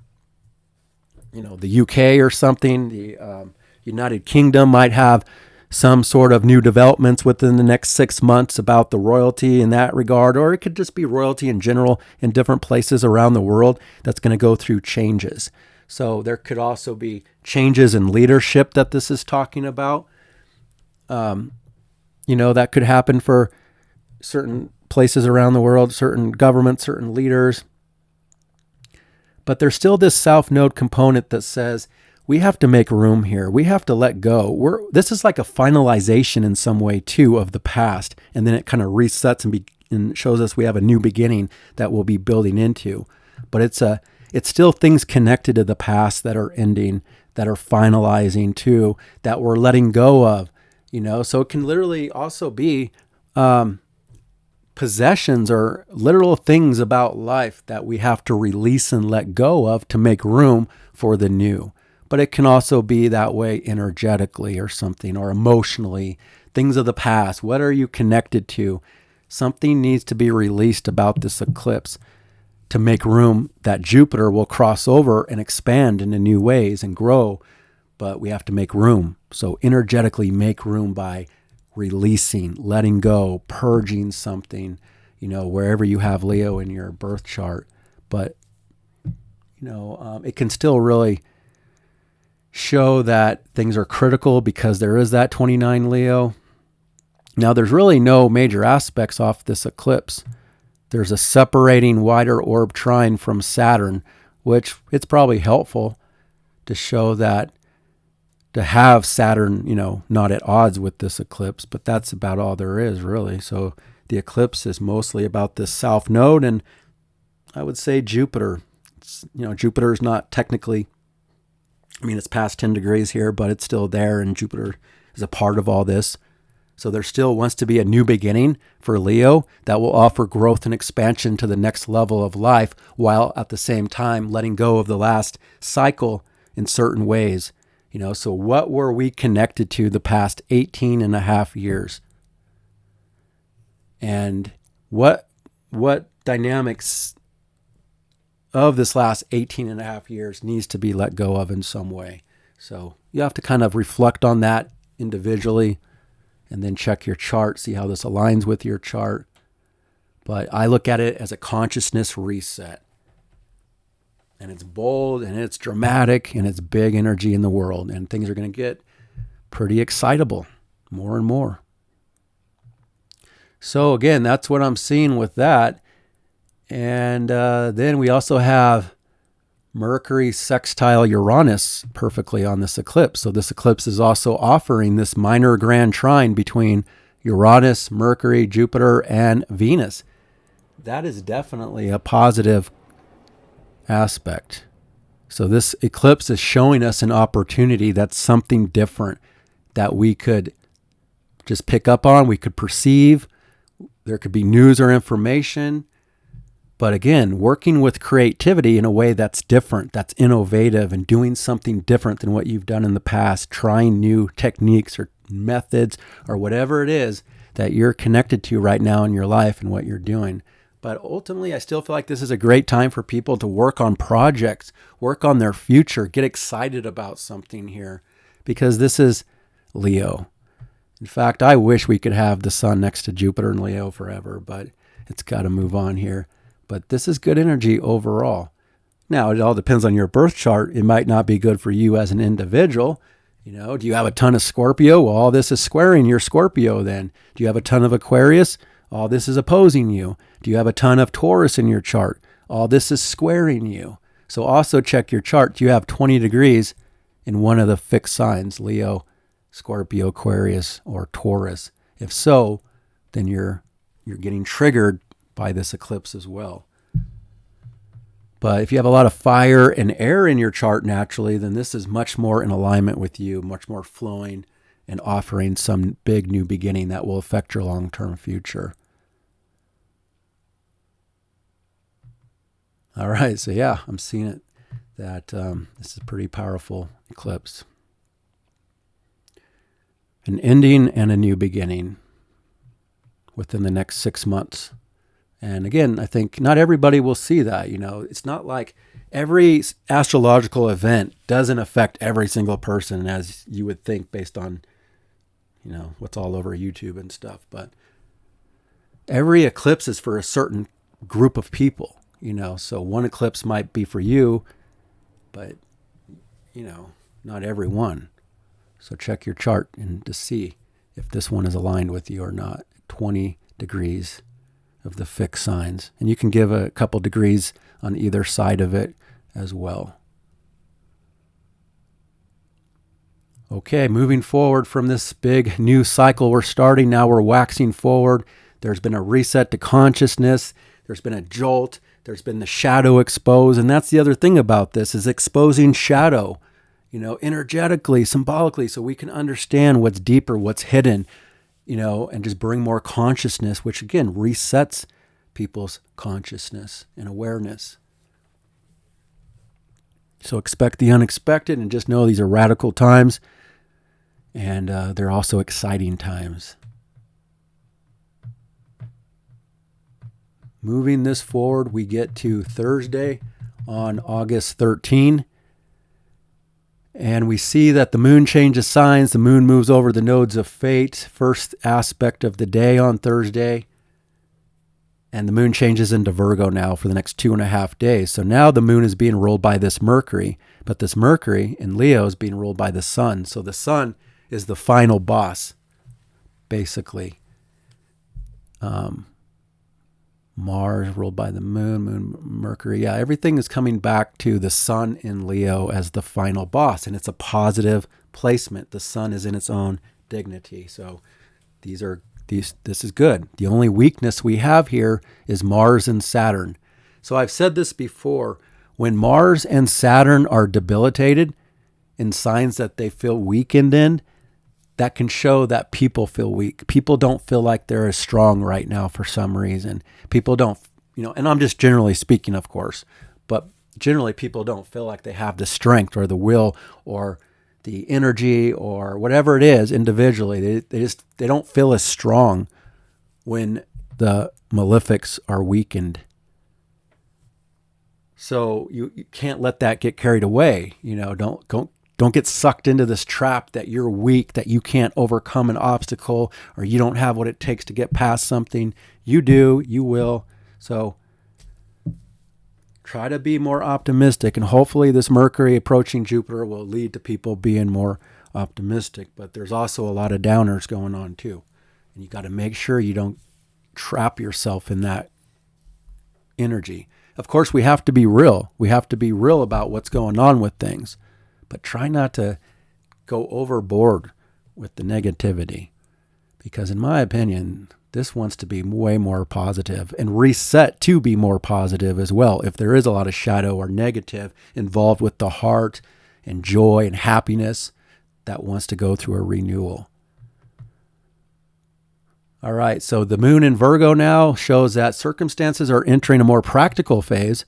Speaker 1: UK or something, the United Kingdom might have some sort of new developments within the next 6 months about the royalty in that regard, or it could just be royalty in general in different places around the world that's going to go through changes. So there could also be changes in leadership that this is talking about. That could happen for certain places around the world, certain governments, certain leaders. But there's still this South Node component that says, we have to make room here. We have to let go. This is like a finalization in some way too of the past, and then it kind of resets and shows us we have a new beginning that we'll be building into. But it's still things connected to the past that are ending, that are finalizing too, that we're letting go of. So it can literally also be possessions or literal things about life that we have to release and let go of to make room for the new. But it can also be that way energetically or something, or emotionally, things of the past. What are you connected to? Something needs to be released about this eclipse to make room that Jupiter will cross over and expand into new ways and grow. But we have to make room. So energetically make room by releasing, letting go, purging something, wherever you have Leo in your birth chart. But, it can still really show that things are critical because there is that 29 Leo. Now, there's really no major aspects off this eclipse. There's a separating wider orb trine from Saturn, which it's probably helpful to show that, to have Saturn, not at odds with this eclipse, but that's about all there is really. So the eclipse is mostly about this South Node, and I would say Jupiter. Jupiter is not technically, it's past 10 degrees here, but it's still there, and Jupiter is a part of all this. So there still wants to be a new beginning for Leo that will offer growth and expansion to the next level of life, while at the same time letting go of the last cycle in certain ways. So what were we connected to the past 18 and a half years? And what dynamics of this last 18 and a half years needs to be let go of in some way? So you have to kind of reflect on that individually and then check your chart, see how this aligns with your chart. But I look at it as a consciousness reset. And it's bold and it's dramatic and it's big energy in the world. And things are going to get pretty excitable more and more. So again, that's what I'm seeing with that. And then we also have Mercury sextile Uranus perfectly on this eclipse. So this eclipse is also offering this minor grand trine between Uranus, Mercury, Jupiter, and Venus. That is definitely a positive aspect. So this eclipse is showing us an opportunity that's something different that we could just pick up on, we could perceive. There could be news or information. But again, working with creativity in a way that's different, that's innovative, and doing something different than what you've done in the past, trying new techniques or methods or whatever it is that you're connected to right now in your life and what you're doing. But ultimately, I still feel like this is a great time for people to work on projects, work on their future, get excited about something here, because this is Leo. In fact, I wish we could have the sun next to Jupiter in Leo forever, but it's got to move on here. But this is good energy overall. Now, it all depends on your birth chart. It might not be good for you as an individual. Do you have a ton of Scorpio? Well, all this is squaring your Scorpio then. Do you have a ton of Aquarius? All this is opposing you. Do you have a ton of Taurus in your chart? All this is squaring you. So also check your chart. Do you have 20 degrees in one of the fixed signs, Leo, Scorpio, Aquarius, or Taurus? If so, then you're getting triggered by this eclipse as well. But if you have a lot of fire and air in your chart naturally, then this is much more in alignment with you, much more flowing and offering some big new beginning that will affect your long-term future. All right, so yeah, I'm seeing it that this is a pretty powerful eclipse. An ending and a new beginning within the next 6 months. And again, I think not everybody will see that. It's not like every astrological event doesn't affect every single person as you would think based on what's all over YouTube and stuff. But every eclipse is for a certain group of people, so one eclipse might be for you, but, not everyone. So check your chart and to see if this one is aligned with you or not. 20 degrees of the fixed signs. And you can give a couple degrees on either side of it as well. Okay, moving forward from this big new cycle we're starting, now we're waxing forward. There's been a reset to consciousness. There's been a jolt. There's been the shadow exposed. And that's the other thing about this is exposing shadow, energetically, symbolically, so we can understand what's deeper, what's hidden, and just bring more consciousness, which again resets people's consciousness and awareness. So expect the unexpected and just know these are radical times. And they're also exciting times. Moving this forward, we get to Thursday on August 13. And we see that the moon changes signs. The moon moves over the nodes of fate, first aspect of the day on Thursday. And the moon changes into Virgo now for the next 2.5 days. So now the moon is being ruled by this Mercury. But this Mercury in Leo is being ruled by the sun. So the sun is the final boss, basically. Mars ruled by the moon, Mercury. Yeah, everything is coming back to the sun in Leo as the final boss. And it's a positive placement. The sun is in its own dignity. So this is good. The only weakness we have here is Mars and Saturn. So I've said this before. When Mars and Saturn are debilitated in signs that they feel weakened in, that can show that people feel weak. People don't feel like they're as strong right now for some reason. People don't, and I'm just generally speaking, of course, but, generally people don't feel like they have the strength or the will or the energy or whatever it is individually. They don't feel as strong when the malefics are weakened. So you can't let that get carried away. Don't get sucked into this trap that you're weak, that you can't overcome an obstacle, or you don't have what it takes to get past something. You do, you will. So try to be more optimistic, and hopefully this Mercury approaching Jupiter will lead to people being more optimistic. But there's also a lot of downers going on too. And you got to make sure you don't trap yourself in that energy. Of course, we have to be real. We have to be real about what's going on with things. But try not to go overboard with the negativity. Because in my opinion, this wants to be way more positive and reset to be more positive as well. If there is a lot of shadow or negative involved with the heart and joy and happiness, that wants to go through a renewal. All right, so the moon in Virgo now shows that circumstances are entering a more practical phase.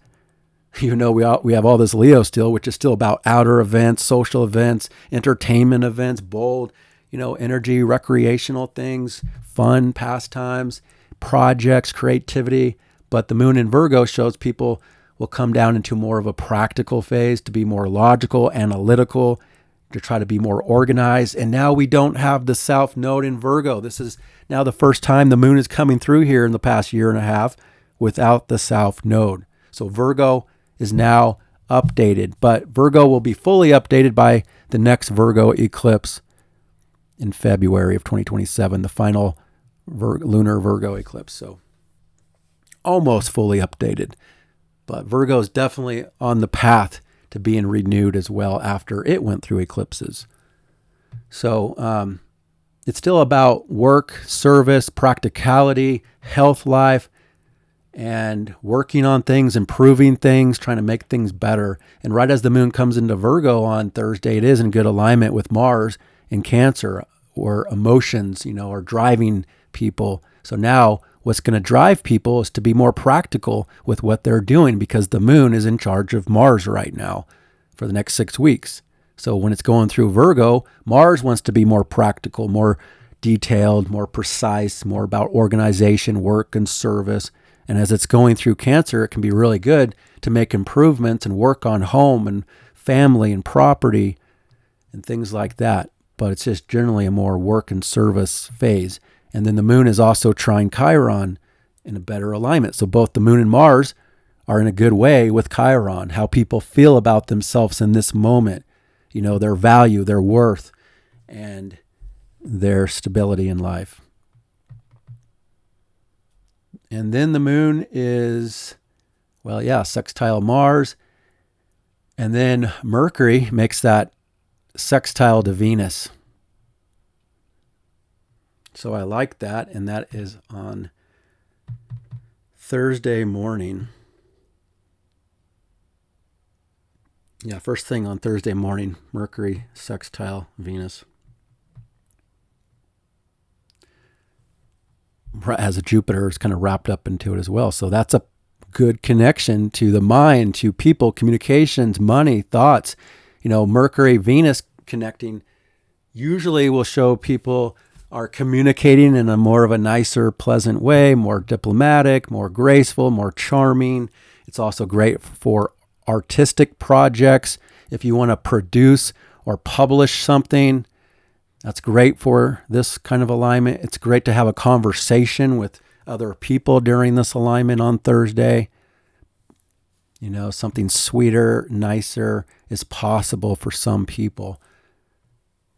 Speaker 1: We have all this Leo still, which is still about outer events, social events, entertainment events, bold, energy, recreational things, fun, pastimes, projects, creativity. But the moon in Virgo shows people will come down into more of a practical phase, to be more logical, analytical, to try to be more organized. And now we don't have the South Node in Virgo. This is now the first time the moon is coming through here in the past year and a half without the South Node. So Virgo is now updated, but Virgo will be fully updated by the next Virgo eclipse in February of 2027, the final lunar Virgo eclipse. So almost fully updated, but Virgo is definitely on the path to being renewed as well after it went through eclipses. So it's still about work, service, practicality, health life, and working on things, improving things, trying to make things better. And right as the moon comes into Virgo on Thursday, it is in good alignment with Mars in Cancer, or emotions, are driving people. So now what's going to drive people is to be more practical with what they're doing, because the moon is in charge of Mars right now for the next 6 weeks. So when it's going through Virgo, Mars wants to be more practical, more detailed, more precise, more about organization, work, and service. And as it's going through Cancer, it can be really good to make improvements and work on home and family and property and things like that. But it's just generally a more work and service phase. And then the moon is also trine Chiron in a better alignment. So both the moon and Mars are in a good way with Chiron, how people feel about themselves in this moment, their value, their worth, and their stability in life. And then the moon is, sextile Mars. And then Mercury makes that sextile to Venus. So I like that, and that is on Thursday morning. Yeah, first thing on Thursday morning, Mercury sextile Venus. As a Jupiter is kind of wrapped up into it as well. So that's a good connection to the mind, to people, communications, money, thoughts. Mercury, Venus connecting usually will show people are communicating in a more of a nicer, pleasant way, more diplomatic, more graceful, more charming. It's also great for artistic projects. If you want to produce or publish something, that's great for this kind of alignment. It's great to have a conversation with other people during this alignment on Thursday. Something sweeter, nicer is possible for some people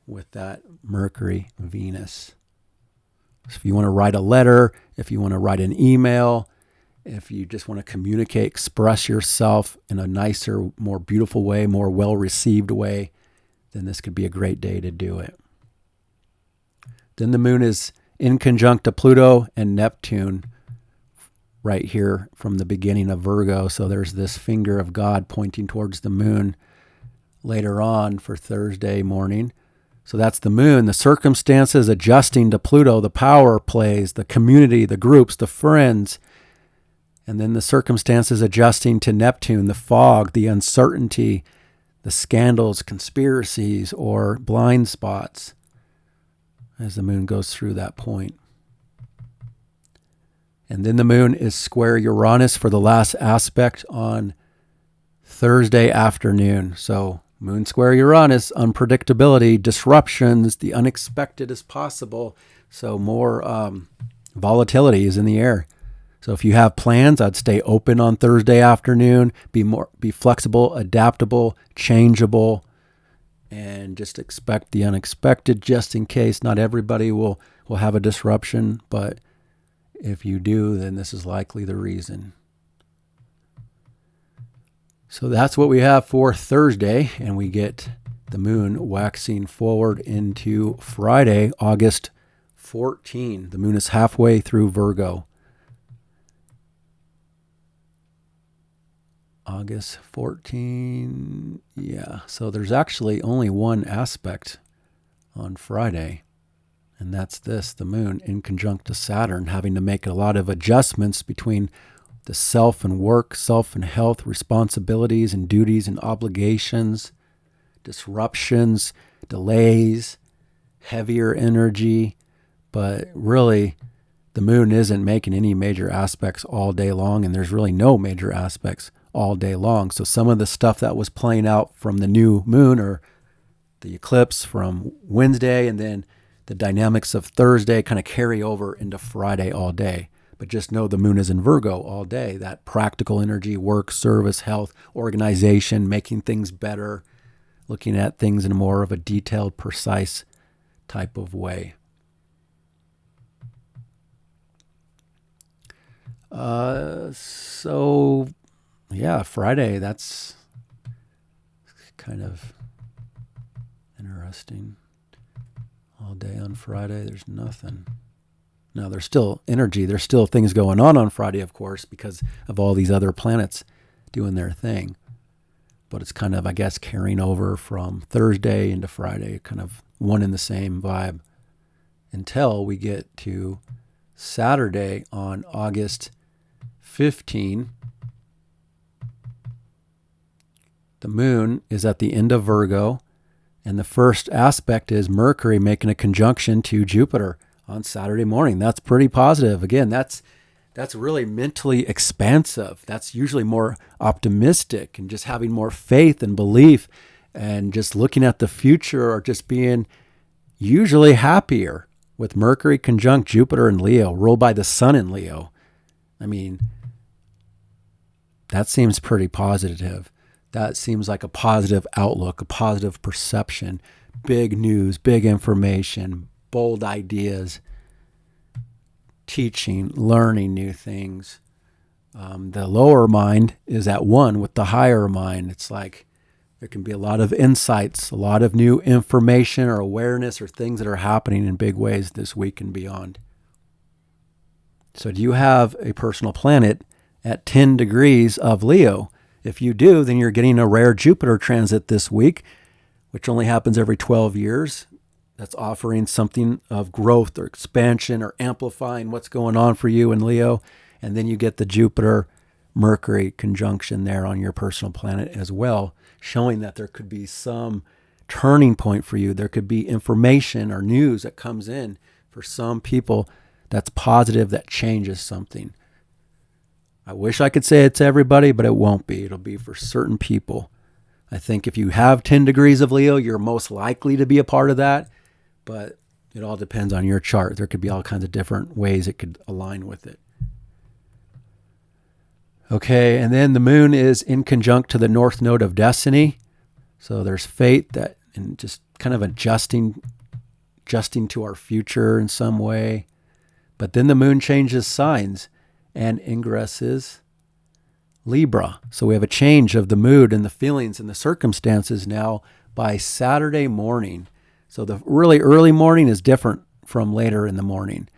Speaker 1: with that Mercury, Venus. So if you want to write a letter, if you want to write an email, if you just want to communicate, express yourself in a nicer, more beautiful way, more well-received way, then this could be a great day to do it. Then the moon is in conjunct to Pluto and Neptune right here from the beginning of Virgo. So there's this finger of God pointing towards the moon later on for Thursday morning. So that's the moon, the circumstances adjusting to Pluto, the power plays, the community, the groups, the friends. And then the circumstances adjusting to Neptune, the fog, the uncertainty, the scandals, conspiracies, or blind spots as the moon goes through that point. And then the moon is square Uranus for the last aspect on Thursday afternoon. So moon square Uranus, unpredictability, disruptions, the unexpected is possible. So more volatility is in the air. So if you have plans, I'd stay open on Thursday afternoon, be flexible, adaptable, changeable, and just expect the unexpected just in case. Not everybody will have a disruption, but if you do, then this is likely the reason. So that's what we have for Thursday, and we get the moon waxing forward into Friday, August 14. The moon is halfway through Virgo. August 14, yeah. So there's actually only one aspect on Friday, and that's this, the moon in conjunct to Saturn, having to make a lot of adjustments between the self and work, self and health, responsibilities and duties and obligations, disruptions, delays, heavier energy. But really, the moon isn't making any major aspects all day long, and there's really no major aspects all day long. So some of the stuff that was playing out from the new moon or the eclipse from Wednesday and then the dynamics of Thursday kind of carry over into Friday all day. But just know the moon is in Virgo all day. That practical energy, work, service, health, organization, making things better, looking at things in a more of a detailed, precise type of way. So yeah, Friday, that's kind of interesting. All day on Friday, there's nothing. Now, there's still energy. There's still things going on Friday, of course, because of all these other planets doing their thing. But it's kind of, I guess, carrying over from Thursday into Friday, kind of one and the same vibe, until we get to Saturday on August 15. The moon is at the end of Virgo, and the first aspect is Mercury making a conjunction to Jupiter on Saturday morning. That's pretty positive. Again, that's really mentally expansive. That's usually more optimistic and just having more faith and belief and just looking at the future, or just being usually happier with Mercury conjunct Jupiter in Leo, ruled by the sun in Leo. I mean, that seems pretty positive. That seems like a positive outlook, a positive perception, big news, big information, bold ideas, teaching, learning new things. The lower mind is at one with the higher mind. It's like there can be a lot of insights, a lot of new information or awareness or things that are happening in big ways this week and beyond. So do you have a personal planet at 10 degrees of Leo? If you do, then you're getting a rare Jupiter transit this week, which only happens every 12 years. That's offering something of growth or expansion or amplifying what's going on for you in Leo. And then you get the Jupiter-Mercury conjunction there on your personal planet as well, showing that there could be some turning point for you. There could be information or news that comes in for some people that's positive, that changes something. I wish I could say it's everybody, but it won't be. It'll be for certain people. I think if you have 10 degrees of Leo, you're most likely to be a part of that, but it all depends on your chart. There could be all kinds of different ways it could align with it. Okay, and then the moon is in conjunct to the north node of destiny. So there's fate that, and just kind of adjusting to our future in some way. But then the moon changes signs and ingresses Libra. So we have a change of the mood and the feelings and the circumstances now by Saturday morning. So the really early morning is different from later in the morning,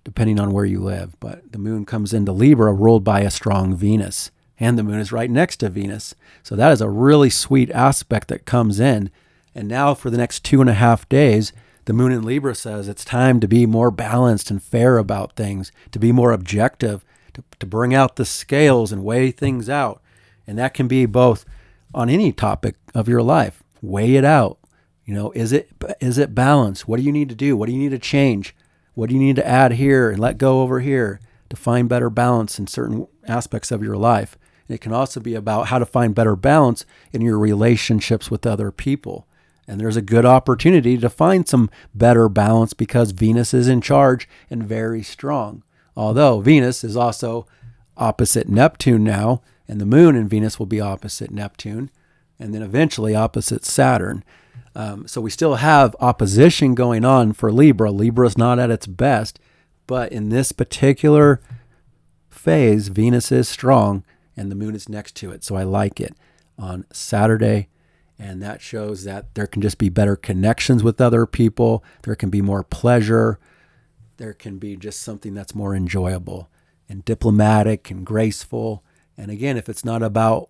Speaker 1: depending on where you live. But the moon comes into Libra, ruled by a strong Venus. And the moon is right next to Venus. So that is a really sweet aspect that comes in. And now for the next 2.5 days, the moon in Libra says it's time to be more balanced and fair about things, to be more objective, to bring out the scales and weigh things out. And that can be both on any topic of your life. Weigh it out. Is it balanced? What do you need to do? What do you need to change? What do you need to add here and let go over here to find better balance in certain aspects of your life? And it can also be about how to find better balance in your relationships with other people. And there's a good opportunity to find some better balance because Venus is in charge and very strong. Although Venus is also opposite Neptune now, and the moon in Venus will be opposite Neptune, and then eventually opposite Saturn. So we still have opposition going on for Libra. Libra is not at its best, but in this particular phase, Venus is strong and the moon is next to it. So I like it on Saturday. And that shows that there can just be better connections with other people. There can be more pleasure. There can be just something that's more enjoyable and diplomatic and graceful. And again, if it's not about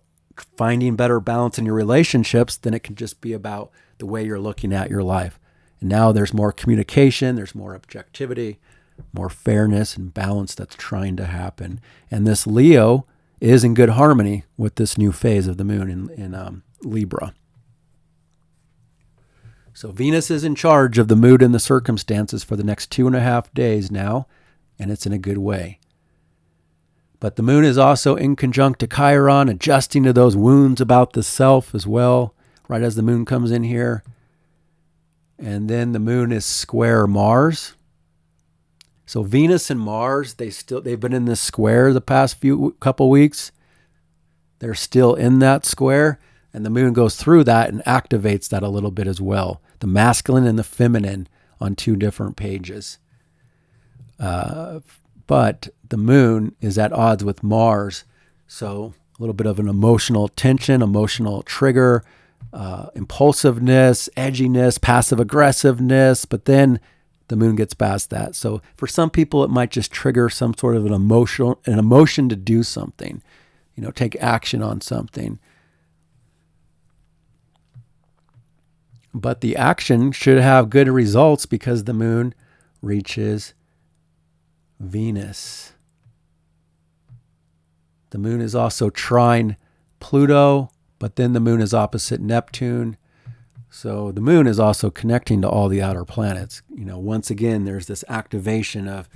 Speaker 1: finding better balance in your relationships, then it can just be about the way you're looking at your life. And now there's more communication, there's more objectivity, more fairness and balance that's trying to happen. And this Leo is in good harmony with this new phase of the moon in Libra. So Venus is in charge of the mood and the circumstances for the next 2.5 days now, and it's in a good way. But the moon is also in conjunct to Chiron, adjusting to those wounds about the self as well, right as the moon comes in here. And then the moon is square Mars. So Venus and Mars, they've been in this square the past couple weeks. They're still in that square, and the moon goes through that and activates that a little bit as well. The masculine and the feminine on 2 different pages. But the moon is at odds with Mars. So a little bit of an emotional tension, emotional trigger, impulsiveness, edginess, passive aggressiveness. But then the moon gets past that. So for some people, it might just trigger some sort of an emotion to do something, take action on something. But the action should have good results because the moon reaches Venus. The moon is also trine Pluto, but then the moon is opposite Neptune. So the moon is also connecting to all the outer planets. Once again, there's this activation of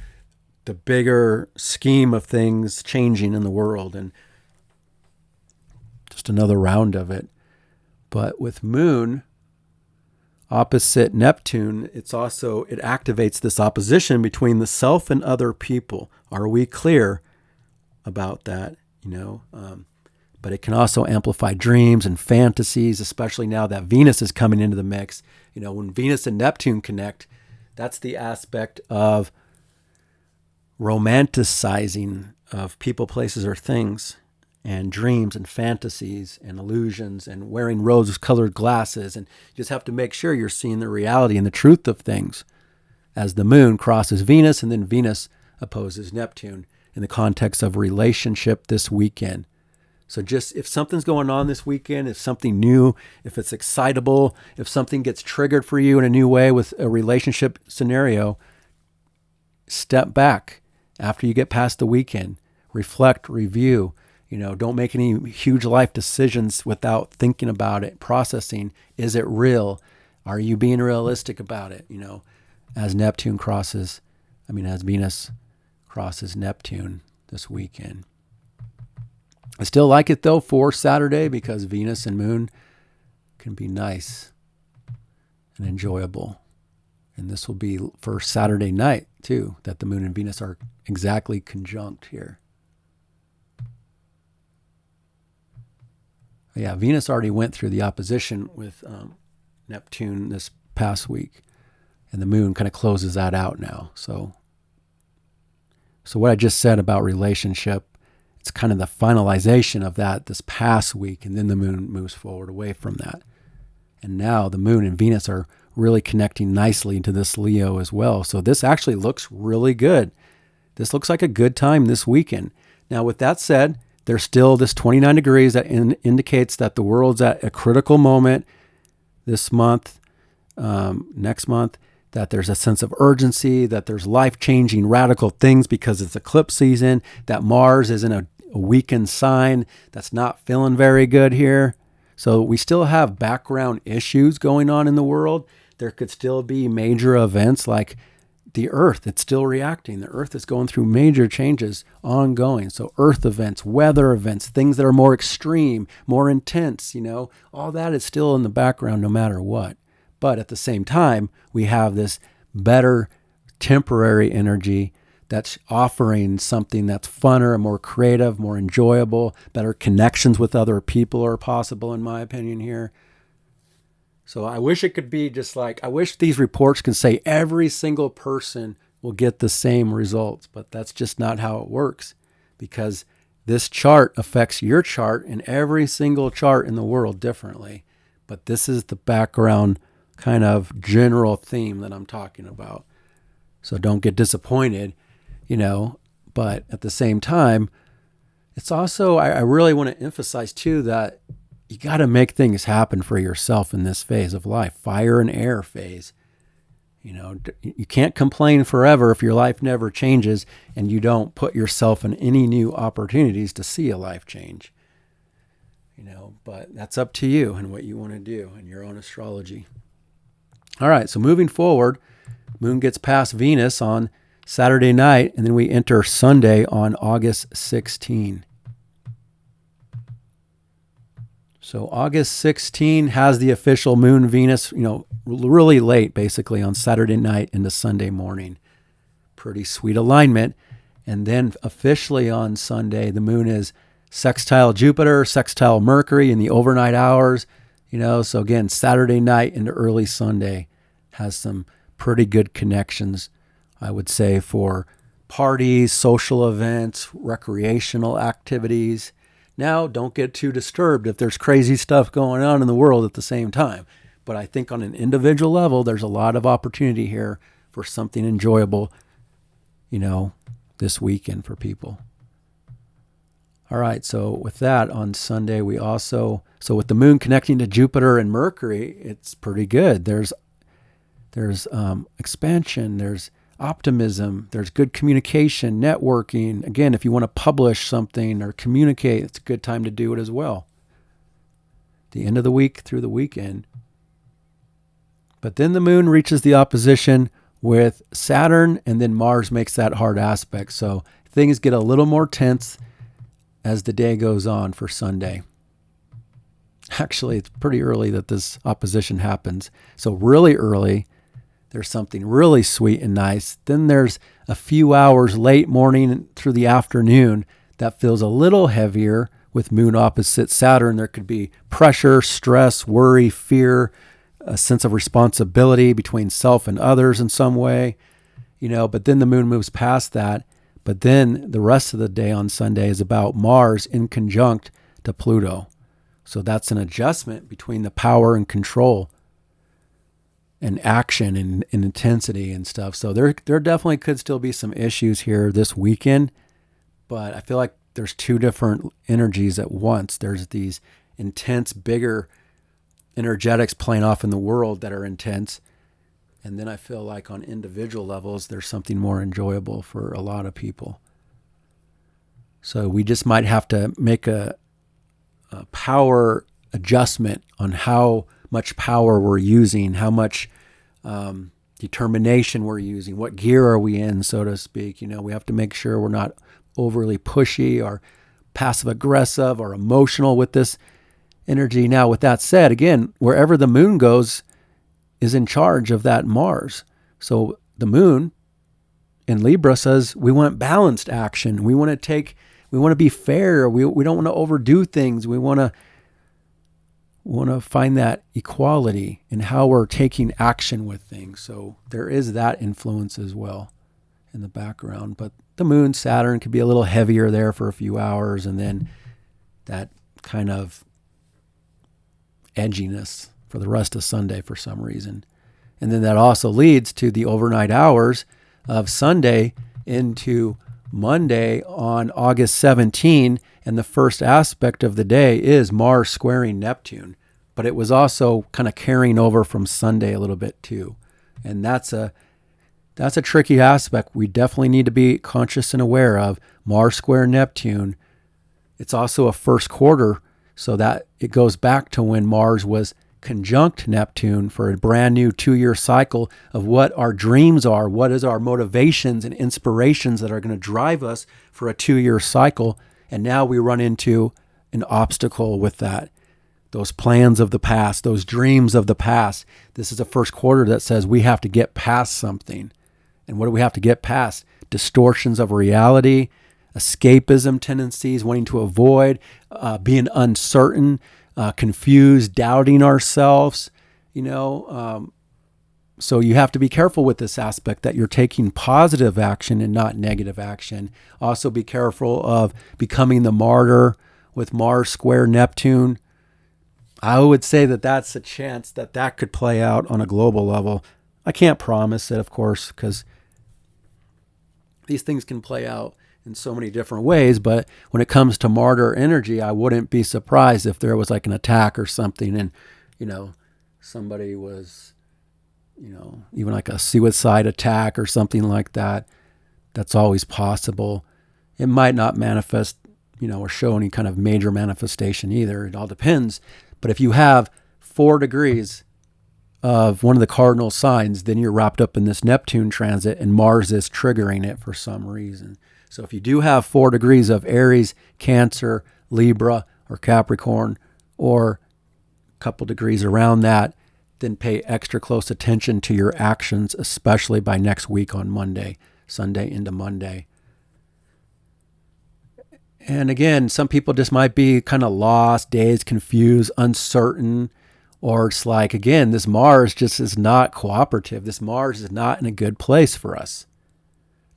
Speaker 1: the bigger scheme of things changing in the world and just another round of it. But with moon opposite Neptune, it activates this opposition between the self and other people. Are we clear about that? But it can also amplify dreams and fantasies, especially now that Venus is coming into the mix. When Venus and Neptune connect, that's the aspect of romanticizing of people, places, or things, and dreams and fantasies and illusions and wearing rose-colored glasses. And you just have to make sure you're seeing the reality and the truth of things as the moon crosses Venus and then Venus opposes Neptune in the context of relationship this weekend. So just if something's going on this weekend, if something new, if it's excitable, if something gets triggered for you in a new way with a relationship scenario, step back after you get past the weekend, reflect, review. Don't make any huge life decisions without thinking about it, processing. Is it real? Are you being realistic about it? As Venus crosses Neptune this weekend. I still like it though for Saturday because Venus and moon can be nice and enjoyable. And this will be for Saturday night too, that the moon and Venus are exactly conjunct here. Yeah, Venus already went through the opposition with Neptune this past week, and the moon kind of closes that out now. So what I just said about relationship, it's kind of the finalization of that this past week, and then the moon moves forward away from that. And now the moon and Venus are really connecting nicely into this Leo as well. So this actually looks really good. This looks like a good time this weekend. Now, with that said, there's still this 29 degrees that indicates that the world's at a critical moment this month, next month. that there's a sense of urgency, that there's life-changing radical things because it's eclipse season, that Mars is in a weakened sign that's not feeling very good here. So we still have background issues going on in the world. There could still be major events like the Earth. It's still reacting. The Earth is going through major changes ongoing. So Earth events, weather events, things that are more extreme, more intense, all that is still in the background no matter what. But at the same time, we have this better temporary energy that's offering something that's funner, more creative, more enjoyable, better connections with other people are possible, in my opinion, here. So I wish it could be just I wish these reports could say every single person will get the same results, but that's just not how it works, because this chart affects your chart and every single chart in the world differently. But this is the background kind of general theme that I'm talking about. So don't get disappointed, but at the same time, it's also, I really want to emphasize too that you got to make things happen for yourself in this phase of life, fire and air phase. You can't complain forever if your life never changes and you don't put yourself in any new opportunities to see a life change. But that's up to you and what you want to do in your own astrology. All right, so moving forward, Moon gets past Venus on Saturday night, and then we enter Sunday on August 16. So August 16 has the official Moon Venus, really late, basically on Saturday night into Sunday morning. Pretty sweet alignment. And then officially on Sunday, the Moon is sextile Jupiter, sextile Mercury in the overnight hours. So again, Saturday night into early Sunday has some pretty good connections, I would say, for parties, social events, recreational activities. Now, don't get too disturbed if there's crazy stuff going on in the world at the same time. But I think on an individual level, there's a lot of opportunity here for something enjoyable, this weekend for people. All right, so with that, on Sunday, so with the Moon connecting to Jupiter and Mercury, it's pretty good. There's expansion, there's optimism, there's good communication, networking. Again, if you want to publish something or communicate, it's a good time to do it as well. The end of the week through the weekend. But then the Moon reaches the opposition with Saturn, and then Mars makes that hard aspect. So things get a little more tense as the day goes on for Sunday. Actually, it's pretty early that this opposition happens. So really early, there's something really sweet and nice. Then there's a few hours late morning through the afternoon that feels a little heavier with Moon opposite Saturn. There could be pressure, stress, worry, fear, a sense of responsibility between self and others in some way, but then the Moon moves past that. But then the rest of the day on Sunday is about Mars in conjunct to Pluto. So that's an adjustment between the power and control and action and intensity and stuff. So there definitely could still be some issues here this weekend, but I feel like there's two different energies at once. There's these intense, bigger energetics playing off in the world that are intense. And then I feel like on individual levels, there's something more enjoyable for a lot of people. So we just might have to make a power adjustment on how much power we're using, how much determination we're using, what gear are we in, so to speak. We have to make sure we're not overly pushy or passive aggressive or emotional with this energy. Now, with that said, again, wherever the Moon goes is in charge of that Mars. So the Moon in Libra says we want balanced action. We want to be fair. We don't want to overdo things. We want to find that equality in how we're taking action with things. So there is that influence as well in the background. But the Moon, Saturn could be a little heavier there for a few hours, and then that kind of edginess for the rest of Sunday for some reason. And then that also leads to the overnight hours of Sunday into Monday on August 17, and the first aspect of the day is Mars squaring Neptune. But it was also kind of carrying over from Sunday a little bit too. And that's a tricky aspect we definitely need to be conscious and aware of. Mars square Neptune. It's also a first quarter, so that it goes back to when Mars was conjunct Neptune for a brand new 2-year cycle of what our dreams are, what is our motivations and inspirations that are going to drive us for a 2-year cycle. And now we run into an obstacle with that. Those plans of the past, those dreams of the past. This is a first quarter that says we have to get past something. And what do we have to get past? Distortions of reality, escapism tendencies, wanting to avoid, being uncertain, confused, doubting ourselves, so you have to be careful with this aspect that you're taking positive action and not negative action. Also be careful of becoming the martyr with Mars square Neptune. I would say that that's a chance that could play out on a global level. I can't promise it, of course, because these things can play out in so many different ways. But when it comes to martyr energy, I wouldn't be surprised if there was like an attack or something and, somebody was, even like a suicide attack or something like that. That's always possible. It might not manifest, or show any kind of major manifestation either. It all depends. But if you have 4 degrees of one of the cardinal signs, then you're wrapped up in this Neptune transit and Mars is triggering it for some reason. So if you do have 4 degrees of Aries, Cancer, Libra, or Capricorn, or a couple degrees around that, then pay extra close attention to your actions, especially by next week on Monday, Sunday into Monday. And again, some people just might be kind of lost, dazed, confused, uncertain, or it's like, again, this Mars just is not cooperative. This Mars is not in a good place for us.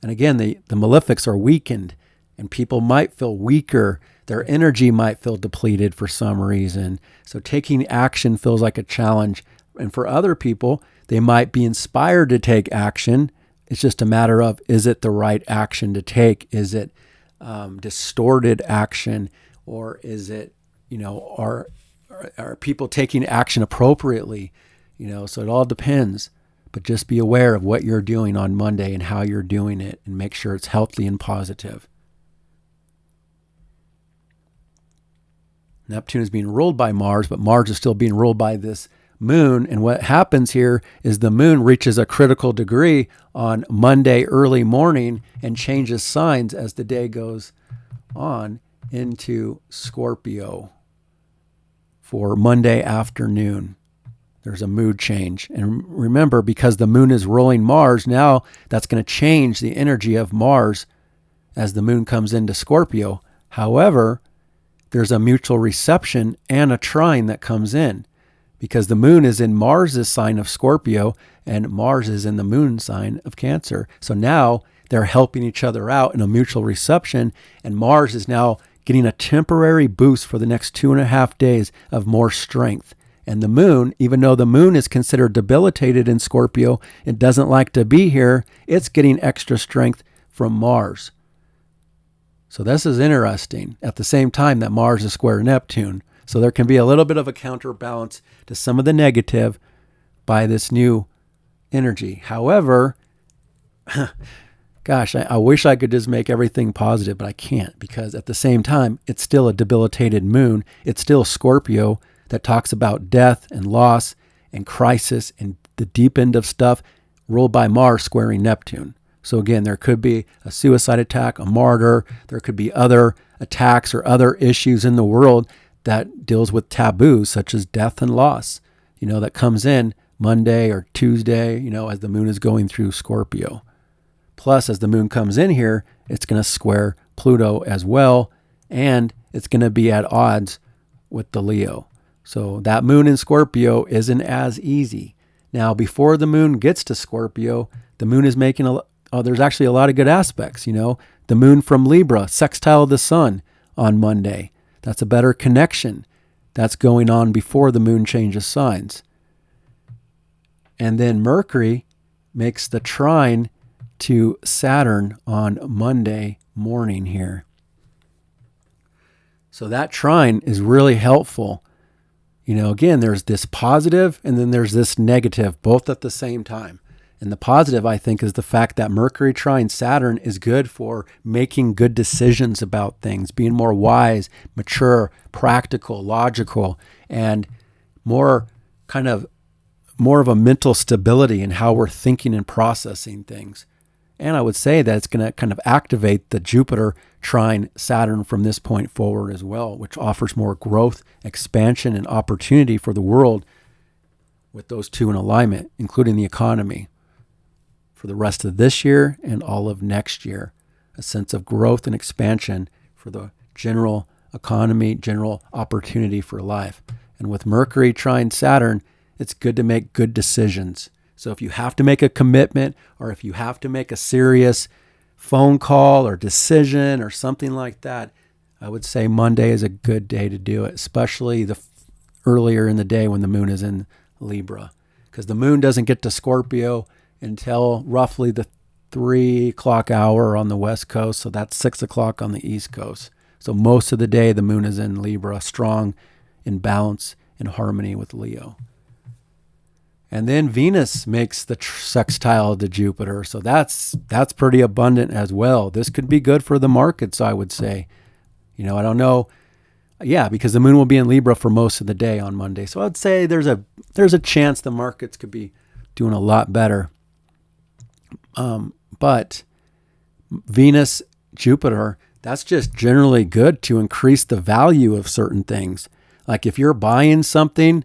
Speaker 1: And again, the malefics are weakened and people might feel weaker. Their energy might feel depleted for some reason. So taking action feels like a challenge. And for other people, they might be inspired to take action. It's just a matter of, is it the right action to take? Is it distorted action? Or is it, are people taking action appropriately? So it all depends. But just be aware of what you're doing on Monday and how you're doing it and make sure it's healthy and positive. Neptune is being ruled by Mars, but Mars is still being ruled by this moon. And what happens here is the moon reaches a critical degree on Monday early morning and changes signs as the day goes on into Scorpio for Monday afternoon. There's a mood change. And remember, because the moon is ruling Mars, now that's going to change the energy of Mars as the moon comes into Scorpio. However, there's a mutual reception and a trine that comes in because the moon is in Mars's sign of Scorpio and Mars is in the moon sign of Cancer. So now they're helping each other out in a mutual reception, and Mars is now getting a temporary boost for the next 2.5 days of more strength. And the moon, even though the moon is considered debilitated in Scorpio, it doesn't like to be here, it's getting extra strength from Mars. So this is interesting at the same time that Mars is square Neptune. So there can be a little bit of a counterbalance to some of the negative by this new energy. However, gosh, I wish I could just make everything positive, but I can't because at the same time, it's still a debilitated moon. It's still Scorpio that talks about death and loss and crisis and the deep end of stuff ruled by Mars squaring Neptune. So again, there could be a suicide attack, a martyr. There could be other attacks or other issues in the world that deals with taboos such as death and loss, that comes in Monday or Tuesday, as the moon is going through Scorpio. Plus, as the moon comes in here, it's going to square Pluto as well, and it's going to be at odds with the Leo. So that moon in Scorpio isn't as easy. Now, before the moon gets to Scorpio, the moon is making there's actually a lot of good aspects. The moon from Libra, sextile the sun on Monday. That's a better connection. That's going on before the moon changes signs. And then Mercury makes the trine to Saturn on Monday morning here. So that trine is really helpful. Again, there's this positive and then there's this negative, both at the same time. And the positive, I think, is the fact that Mercury trine Saturn is good for making good decisions about things, being more wise, mature, practical, logical, and more of a mental stability in how we're thinking and processing things. And I would say that it's going to kind of activate the Jupiter trine Saturn from this point forward as well, which offers more growth, expansion, and opportunity for the world with those two in alignment, including the economy for the rest of this year and all of next year. A sense of growth and expansion for the general economy, general opportunity for life. And with Mercury trine Saturn, it's good to make good decisions. So if you have to make a commitment, or if you have to make a serious phone call or decision or something like that, I would say Monday is a good day to do it, especially earlier in the day when the moon is in Libra, because the moon doesn't get to Scorpio until roughly the 3 o'clock hour on the West Coast. So that's 6 o'clock on the East Coast. So most of the day, the moon is in Libra, strong in balance, in harmony with Leo. And then Venus makes the sextile to Jupiter. So that's pretty abundant as well. This could be good for the markets, I would say. I don't know. Yeah, because the moon will be in Libra for most of the day on Monday. So I'd say there's a chance the markets could be doing a lot better. But Venus, Jupiter, that's just generally good to increase the value of certain things. Like if you're buying something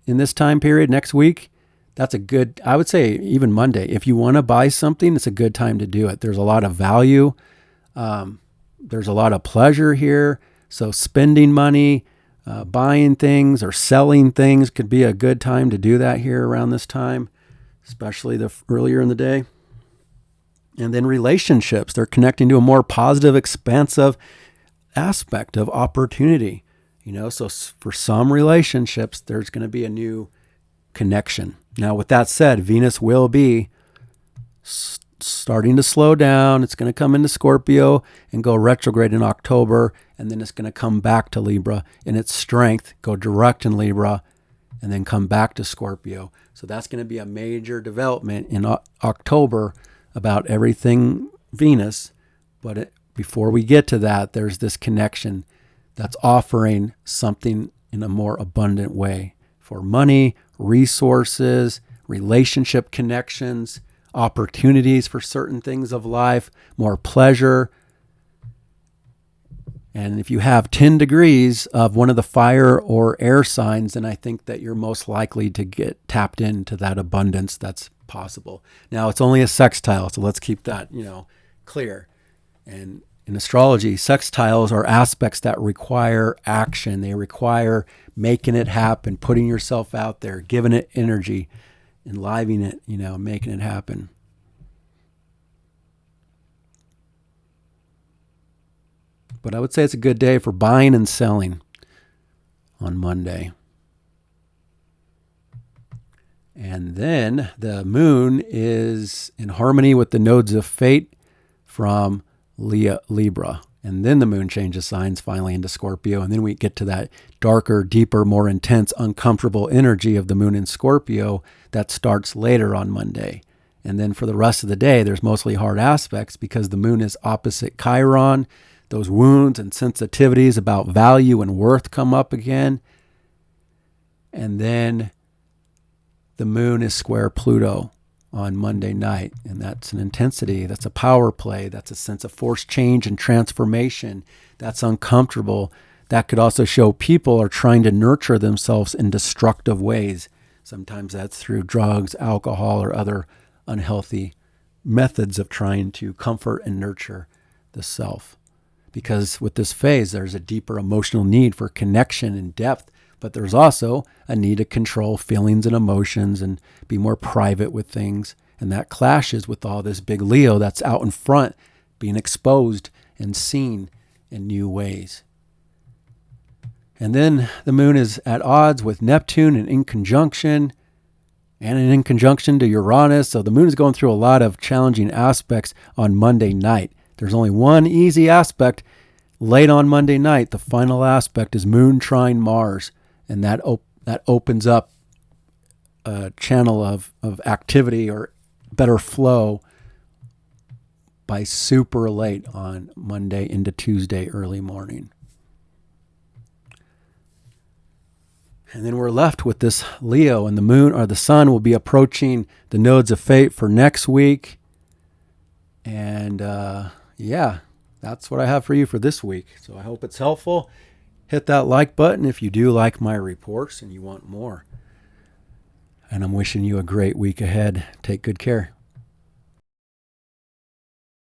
Speaker 1: in this time period next week, that's I would say even Monday. If you want to buy something, it's a good time to do it. There's a lot of value. There's a lot of pleasure here. So spending money, buying things or selling things could be a good time to do that here around this time, especially earlier in the day. And then relationships, they're connecting to a more positive, expansive aspect of opportunity. So for some relationships, there's going to be a new connection. Now, with that said, Venus will be starting to slow down. It's going to come into Scorpio and go retrograde in October, and then it's going to come back to Libra in its strength, go direct in Libra, and then come back to Scorpio. So that's going to be a major development in October about everything Venus. But before we get to that, there's this connection that's offering something in a more abundant way for money, resources, relationship connections, opportunities for certain things of life, more pleasure. And if you have 10 degrees of one of the fire or air signs, then I think that you're most likely to get tapped into that abundance that's possible. Now, it's only a sextile, so let's keep that, clear. And in astrology, sextiles are aspects that require action. They require making it happen, putting yourself out there, giving it energy, enlivening it, making it happen. But I would say it's a good day for buying and selling on Monday. And then the moon is in harmony with the nodes of fate from Libra. And then the moon changes signs finally into Scorpio. And then we get to that darker, deeper, more intense, uncomfortable energy of the moon in Scorpio that starts later on Monday. And then for the rest of the day, there's mostly hard aspects because the moon is opposite Chiron. Those wounds and sensitivities about value and worth come up again. And then the moon is square Pluto on Monday night. And that's an intensity. That's a power play. That's a sense of forced change and transformation. That's uncomfortable. That could also show people are trying to nurture themselves in destructive ways. Sometimes that's through drugs, alcohol, or other unhealthy methods of trying to comfort and nurture the self. Because with this phase, there's a deeper emotional need for connection and depth, but there's also a need to control feelings and emotions and be more private with things. And that clashes with all this big Leo that's out in front, being exposed and seen in new ways. And then the moon is at odds with Neptune and in conjunction to Uranus. So the moon is going through a lot of challenging aspects on Monday night. There's only one easy aspect late on Monday night. The final aspect is moon trine Mars, and that opens up a channel of activity or better flow by super late on Monday into Tuesday early morning. And then we're left with this Leo, and the moon or the sun will be approaching the nodes of fate for next week. And yeah, that's what I have for you for this week. So I hope it's helpful. Hit that like button if you do like my reports and you want more. And I'm wishing you a great week ahead. Take good care.